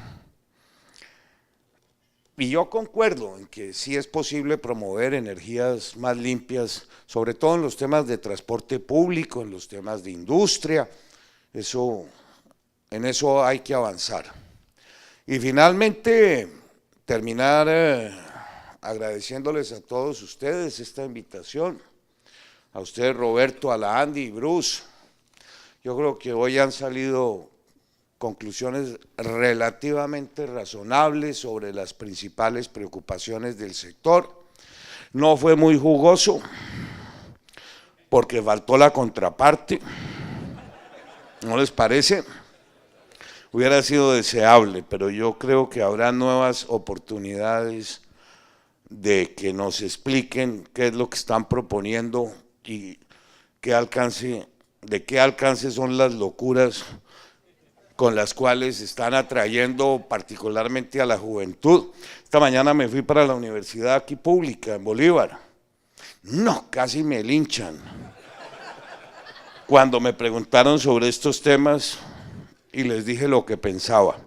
Y yo concuerdo en que sí es posible promover energías más limpias, sobre todo en los temas de transporte público, en los temas de industria, en eso hay que avanzar. Y finalmente, terminar agradeciéndoles a todos ustedes esta invitación, a ustedes Roberto, a la Andy y Bruce. Yo creo que hoy han salido conclusiones relativamente razonables sobre las principales preocupaciones del sector. No fue muy jugoso porque faltó la contraparte, ¿no les parece? Hubiera sido deseable, pero yo creo que habrá nuevas oportunidades de que nos expliquen qué es lo que están proponiendo y de qué alcance son las locuras con las cuales están atrayendo particularmente a la juventud. Esta mañana me fui para la universidad aquí pública, en Bolívar. No, casi me linchan. Cuando me preguntaron sobre estos temas y les dije lo que pensaba.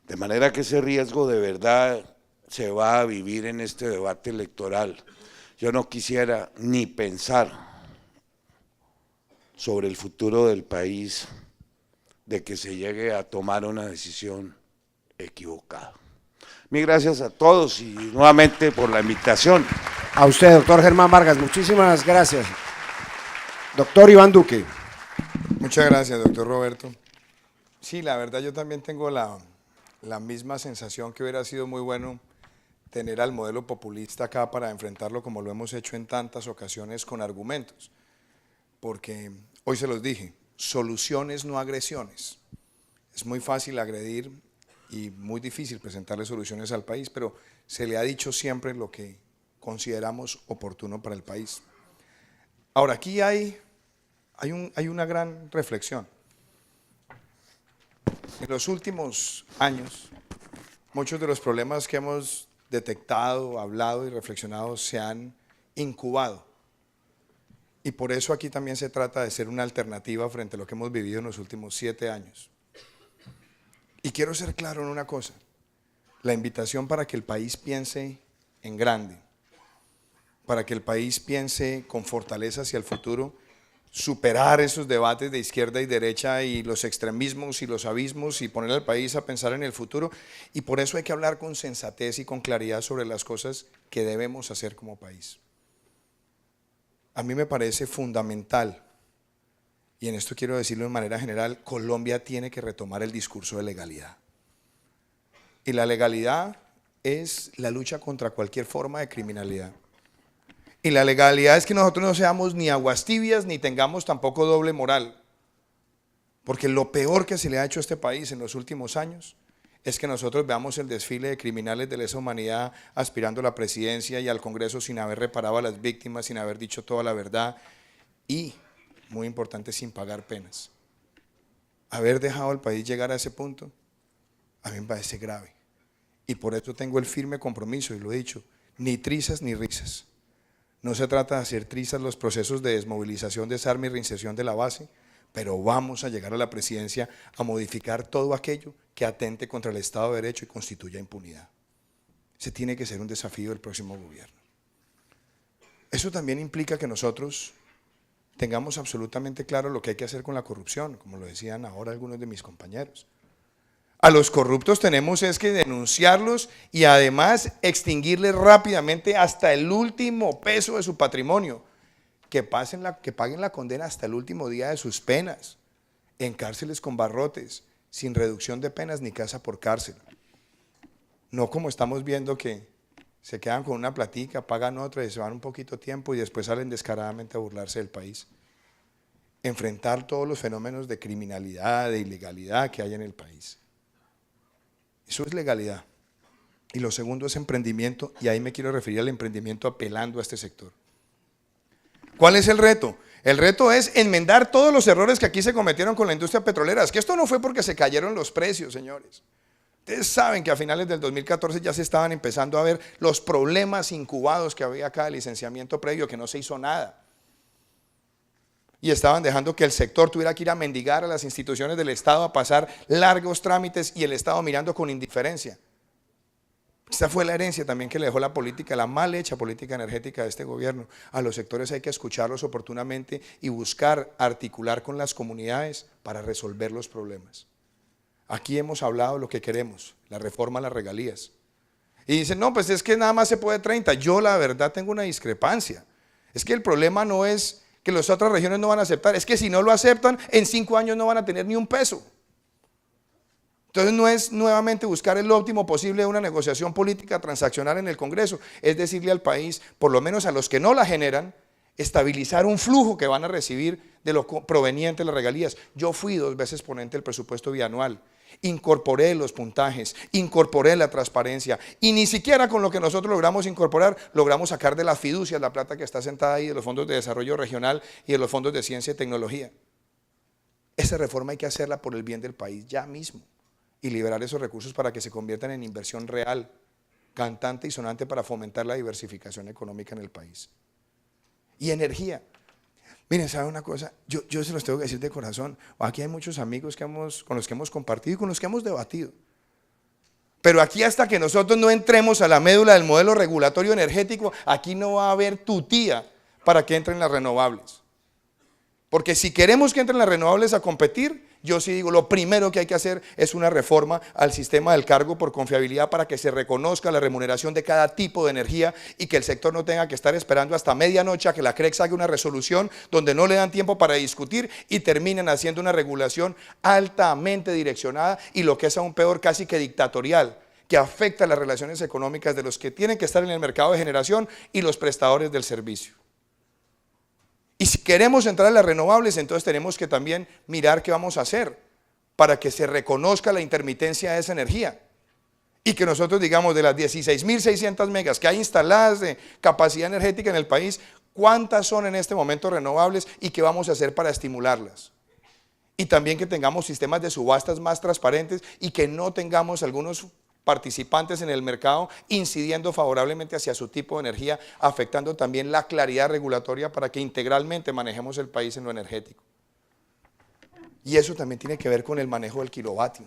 De manera que ese riesgo de verdad se va a vivir en este debate electoral. Yo no quisiera ni pensar sobre el futuro del país de que se llegue a tomar una decisión equivocada. Mil gracias a todos y nuevamente por la invitación. A usted, doctor Germán Vargas, muchísimas gracias. Doctor Iván Duque. Muchas gracias, doctor Roberto. Sí, la verdad yo también tengo la misma sensación que hubiera sido muy bueno tener al modelo populista acá para enfrentarlo como lo hemos hecho en tantas ocasiones con argumentos. Porque hoy se los dije, soluciones no agresiones. Es muy fácil agredir y muy difícil presentarle soluciones al país, pero se le ha dicho siempre lo que consideramos oportuno para el país. Ahora, aquí hay una gran reflexión. En los últimos años, muchos de los problemas que hemos detectado, hablado y reflexionado se han incubado. Y por eso aquí también se trata de ser una alternativa frente a lo que hemos vivido en los últimos 7 años. Y quiero ser claro en una cosa, la invitación para que el país piense en grande, para que el país piense con fortaleza hacia el futuro, superar esos debates de izquierda y derecha y los extremismos y los abismos y poner al país a pensar en el futuro. Y por eso hay que hablar con sensatez y con claridad sobre las cosas que debemos hacer como país. A mí me parece fundamental, y en esto quiero decirlo de manera general, Colombia tiene que retomar el discurso de legalidad. Y la legalidad es la lucha contra cualquier forma de criminalidad. Y la legalidad es que nosotros no seamos ni aguas tibias ni tengamos tampoco doble moral. Porque lo peor que se le ha hecho a este país en los últimos años es que nosotros veamos el desfile de criminales de lesa humanidad aspirando a la presidencia y al Congreso sin haber reparado a las víctimas, sin haber dicho toda la verdad y, muy importante, sin pagar penas. Haber dejado al país llegar a ese punto, a mí me parece grave. Y por eso tengo el firme compromiso, y lo he dicho, ni trizas ni risas. No se trata de hacer trizas los procesos de desmovilización, desarme y reinserción de la base, pero vamos a llegar a la presidencia a modificar todo aquello que atente contra el Estado de Derecho y constituya impunidad. Ese tiene que ser un desafío del próximo gobierno. Eso también implica que nosotros tengamos absolutamente claro lo que hay que hacer con la corrupción, como lo decían ahora algunos de mis compañeros. A los corruptos tenemos es que denunciarlos y además extinguirles rápidamente hasta el último peso de su patrimonio, que paguen la condena hasta el último día de sus penas, en cárceles con barrotes, sin reducción de penas ni casa por cárcel. No como estamos viendo que se quedan con una platica, pagan otra y se van un poquito tiempo y después salen descaradamente a burlarse del país. Enfrentar todos los fenómenos de criminalidad, de ilegalidad que hay en el país. Eso es legalidad. Y lo segundo es emprendimiento, y ahí me quiero referir al emprendimiento apelando a este sector. ¿Cuál es el reto? El reto es enmendar todos los errores que aquí se cometieron con la industria petrolera. Es que esto no fue porque se cayeron los precios, señores. Ustedes saben que a finales del 2014 ya se estaban empezando a ver los problemas incubados que había acá de licenciamiento previo, que no se hizo nada. Y estaban dejando que el sector tuviera que ir a mendigar a las instituciones del Estado, a pasar largos trámites y el Estado mirando con indiferencia. Esta fue la herencia también que le dejó la política, la mal hecha política energética de este gobierno. A los sectores hay que escucharlos oportunamente y buscar articular con las comunidades para resolver los problemas. Aquí hemos hablado de lo que queremos, la reforma a las regalías. Y dicen, no, pues es que nada más se puede 30. Yo la verdad tengo una discrepancia. Es que el problema no es que las otras regiones no van a aceptar, es que si no lo aceptan, en 5 años no van a tener ni un peso. Entonces no es nuevamente buscar el óptimo posible de una negociación política transaccional en el Congreso, es decirle al país, por lo menos a los que no la generan, estabilizar un flujo que van a recibir de lo proveniente de las regalías. Yo fui 2 veces ponente del presupuesto bianual, incorporé los puntajes, incorporé la transparencia y ni siquiera con lo que nosotros logramos incorporar, logramos sacar de las fiducias la plata que está sentada ahí de los fondos de desarrollo regional y de los fondos de ciencia y tecnología. Esa reforma hay que hacerla por el bien del país ya mismo y liberar esos recursos para que se conviertan en inversión real, cantante y sonante para fomentar la diversificación económica en el país. Y energía. Miren, ¿sabe una cosa? Yo se los tengo que decir de corazón. Aquí hay muchos amigos con los que hemos compartido y con los que hemos debatido. Pero aquí hasta que nosotros no entremos a la médula del modelo regulatorio energético, aquí no va a haber tutía para que entren las renovables. Porque si queremos que entren las renovables a competir, yo sí digo, lo primero que hay que hacer es una reforma al sistema del cargo por confiabilidad para que se reconozca la remuneración de cada tipo de energía y que el sector no tenga que estar esperando hasta medianoche a que la CREX haga una resolución donde no le dan tiempo para discutir y terminen haciendo una regulación altamente direccionada y lo que es aún peor, casi que dictatorial, que afecta las relaciones económicas de los que tienen que estar en el mercado de generación y los prestadores del servicio. Y si queremos entrar en las renovables, entonces tenemos que también mirar qué vamos a hacer para que se reconozca la intermitencia de esa energía. Y que nosotros digamos de las 16.600 megas que hay instaladas de capacidad energética en el país, ¿cuántas son en este momento renovables y qué vamos a hacer para estimularlas? Y también que tengamos sistemas de subastas más transparentes y que no tengamos algunos participantes en el mercado incidiendo favorablemente hacia su tipo de energía, afectando también la claridad regulatoria para que integralmente manejemos el país en lo energético. Y eso también tiene que ver con el manejo del kilovatio.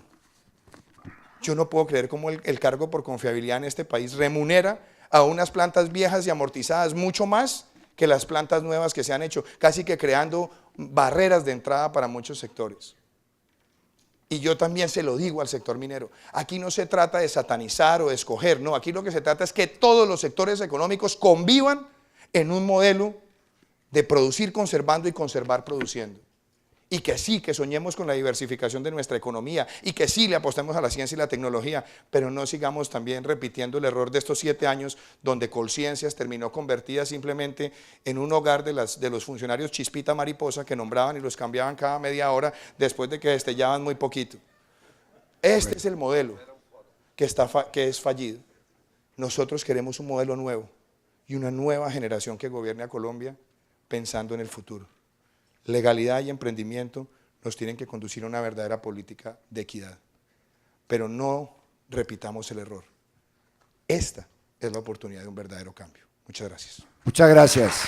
Yo no puedo creer cómo el cargo por confiabilidad en este país remunera a unas plantas viejas y amortizadas mucho más que las plantas nuevas que se han hecho, casi que creando barreras de entrada para muchos sectores. Y yo también se lo digo al sector minero, aquí no se trata de satanizar o de escoger, no, aquí lo que se trata es que todos los sectores económicos convivan en un modelo de producir conservando y conservar produciendo. Y que sí, que soñemos con la diversificación de nuestra economía y que sí le apostemos a la ciencia y la tecnología, pero no sigamos también repitiendo el error de estos 7 años donde Colciencias terminó convertida simplemente en un hogar de los funcionarios chispita mariposa que nombraban y los cambiaban cada media hora después de que destellaban muy poquito. Este es el modelo. que es fallido. Nosotros queremos un modelo nuevo y una nueva generación que gobierne a Colombia pensando en el futuro. Legalidad y emprendimiento nos tienen que conducir a una verdadera política de equidad. Pero no repitamos el error. Esta es la oportunidad de un verdadero cambio. Muchas gracias. Muchas gracias.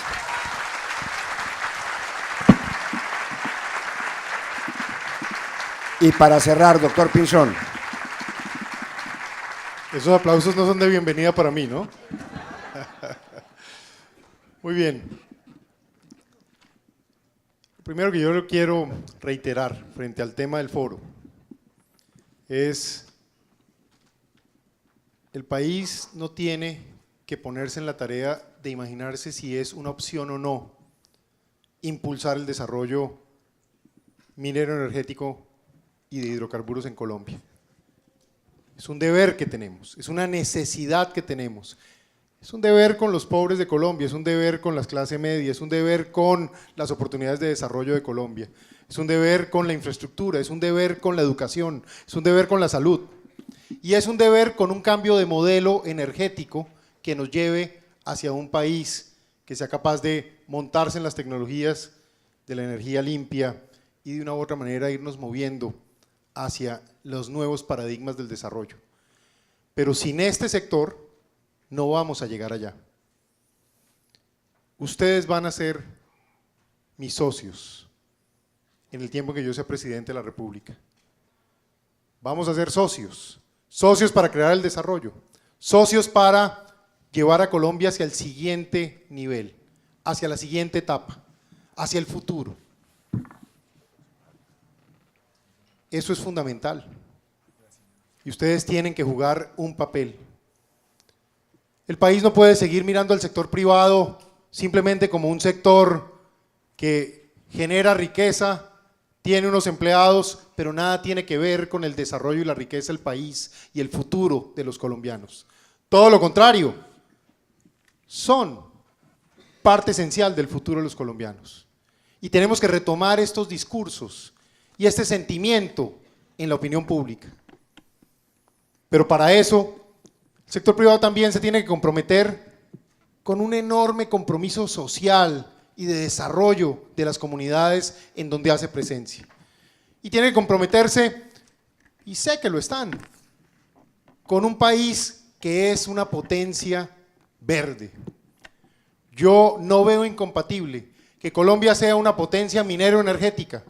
Y para cerrar, doctor Pinzón. Esos aplausos no son de bienvenida para mí, ¿no? Muy bien. Lo primero que yo quiero reiterar frente al tema del foro es: el país no tiene que ponerse en la tarea de imaginarse si es una opción o no impulsar el desarrollo minero energético y de hidrocarburos en Colombia. Es un deber que tenemos, es una necesidad que tenemos. Es un deber con los pobres de Colombia, es un deber con las clases media, es un deber con las oportunidades de desarrollo de Colombia, es un deber con la infraestructura, es un deber con la educación, es un deber con la salud y es un deber con un cambio de modelo energético que nos lleve hacia un país que sea capaz de montarse en las tecnologías de la energía limpia y de una u otra manera irnos moviendo hacia los nuevos paradigmas del desarrollo. Pero sin este sector no vamos a llegar allá. Ustedes van a ser mis socios en el tiempo que yo sea presidente de la República. Vamos a ser socios, socios para crear el desarrollo, socios para llevar a Colombia hacia el siguiente nivel, hacia la siguiente etapa, hacia el futuro. Eso es fundamental. Y ustedes tienen que jugar un papel. El país no puede seguir mirando al sector privado simplemente como un sector que genera riqueza, tiene unos empleados, pero nada tiene que ver con el desarrollo y la riqueza del país y el futuro de los colombianos. Todo lo contrario, son parte esencial del futuro de los colombianos. Y tenemos que retomar estos discursos y este sentimiento en la opinión pública. Pero para eso, el sector privado también se tiene que comprometer con un enorme compromiso social y de desarrollo de las comunidades en donde hace presencia. Y tiene que comprometerse, y sé que lo están, con un país que es una potencia verde. Yo no veo incompatible que Colombia sea una potencia minero-energética,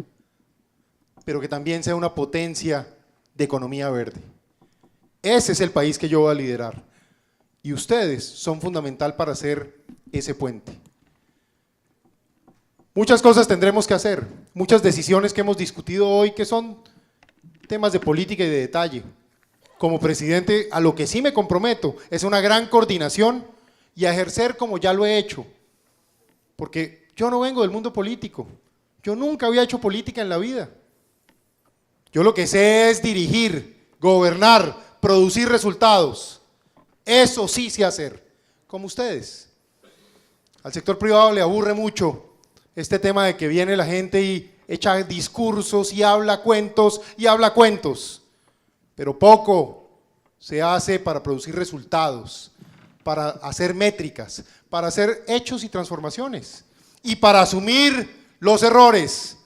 pero que también sea una potencia de economía verde. Ese es el país que yo voy a liderar. Y ustedes son fundamental para hacer ese puente. Muchas cosas tendremos que hacer, muchas decisiones que hemos discutido hoy que son temas de política y de detalle. Como presidente, a lo que sí me comprometo es una gran coordinación y a ejercer como ya lo he hecho. Porque yo no vengo del mundo político, yo nunca había hecho política en la vida. Yo lo que sé es dirigir, gobernar, producir resultados. Eso sí sé hacer, como ustedes. Al sector privado le aburre mucho este tema de que viene la gente y echa discursos y habla cuentos, pero poco se hace para producir resultados, para hacer métricas, para hacer hechos y transformaciones y para asumir los errores.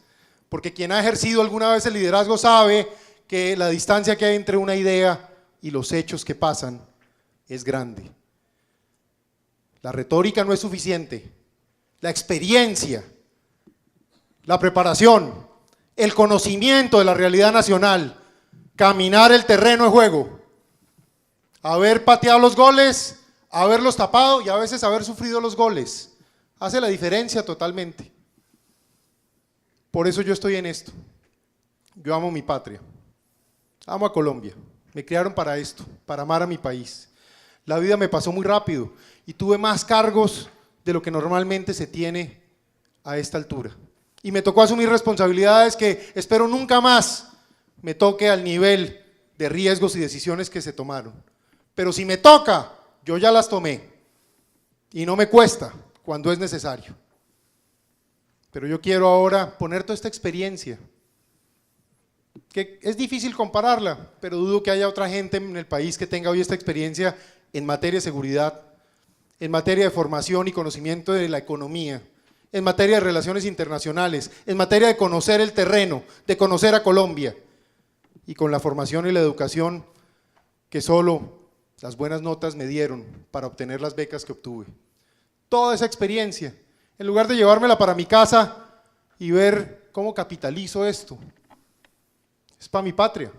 Porque quien ha ejercido alguna vez el liderazgo sabe que la distancia que hay entre una idea y los hechos que pasan es grande. La retórica no es suficiente, la experiencia, la preparación, el conocimiento de la realidad nacional, caminar el terreno de juego, haber pateado los goles, haberlos tapado y a veces haber sufrido los goles, hace la diferencia totalmente. Por eso yo estoy en esto. Yo amo mi patria, amo a Colombia, me criaron para esto, para amar a mi país. La vida me pasó muy rápido y tuve más cargos de lo que normalmente se tiene a esta altura. Y me tocó asumir responsabilidades que espero nunca más me toque al nivel de riesgos y decisiones que se tomaron. Pero si me toca, yo ya las tomé y no me cuesta cuando es necesario. Pero yo quiero ahora poner toda esta experiencia que es difícil compararla, pero dudo que haya otra gente en el país que tenga hoy esta experiencia en materia de seguridad, en materia de formación y conocimiento de la economía, en materia de relaciones internacionales, en materia de conocer el terreno, de conocer a Colombia, y con la formación y la educación que solo las buenas notas me dieron para obtener las becas que obtuve. Toda esa experiencia, en lugar de llevármela para mi casa y ver cómo capitalizo esto, es para mi patria,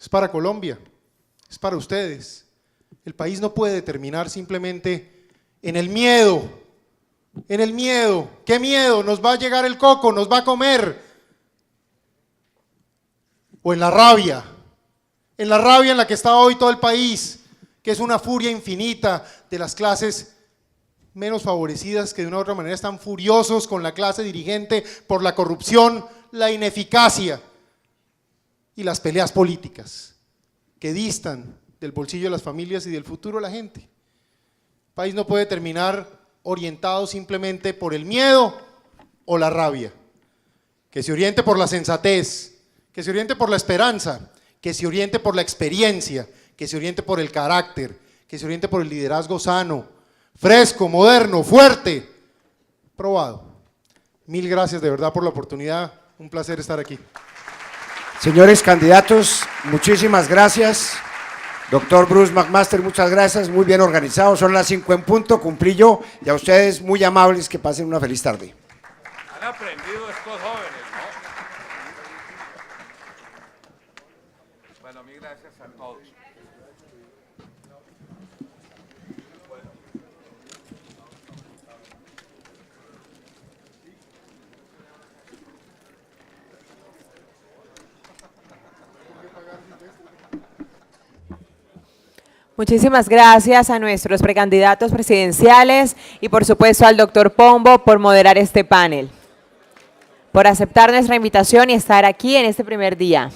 es para Colombia, es para ustedes. El país no puede terminar simplemente en el miedo, en el miedo. ¿Qué miedo? Nos va a llegar el coco, nos va a comer. O en la rabia en la que está hoy todo el país, que es una furia infinita de las clases menos favorecidas que de una u otra manera están furiosos con la clase dirigente por la corrupción, la ineficacia y las peleas políticas que distan del bolsillo de las familias y del futuro de la gente. El país no puede terminar orientado simplemente por el miedo o la rabia, que se oriente por la sensatez, que se oriente por la esperanza, que se oriente por la experiencia, que se oriente por el carácter, que se oriente por el liderazgo sano, fresco, moderno, fuerte, probado. Mil gracias de verdad por la oportunidad, un placer estar aquí. Señores candidatos, muchísimas gracias. Doctor Bruce McMaster, muchas gracias, muy bien organizado, son las 5 en punto, cumplí yo, y a ustedes muy amables, que pasen una feliz tarde. Han aprendido estos jóvenes, ¿no? Bueno, mil gracias a todos. Muchísimas gracias a nuestros precandidatos presidenciales y por supuesto al doctor Pombo por moderar este panel, por aceptar nuestra invitación y estar aquí en este primer día.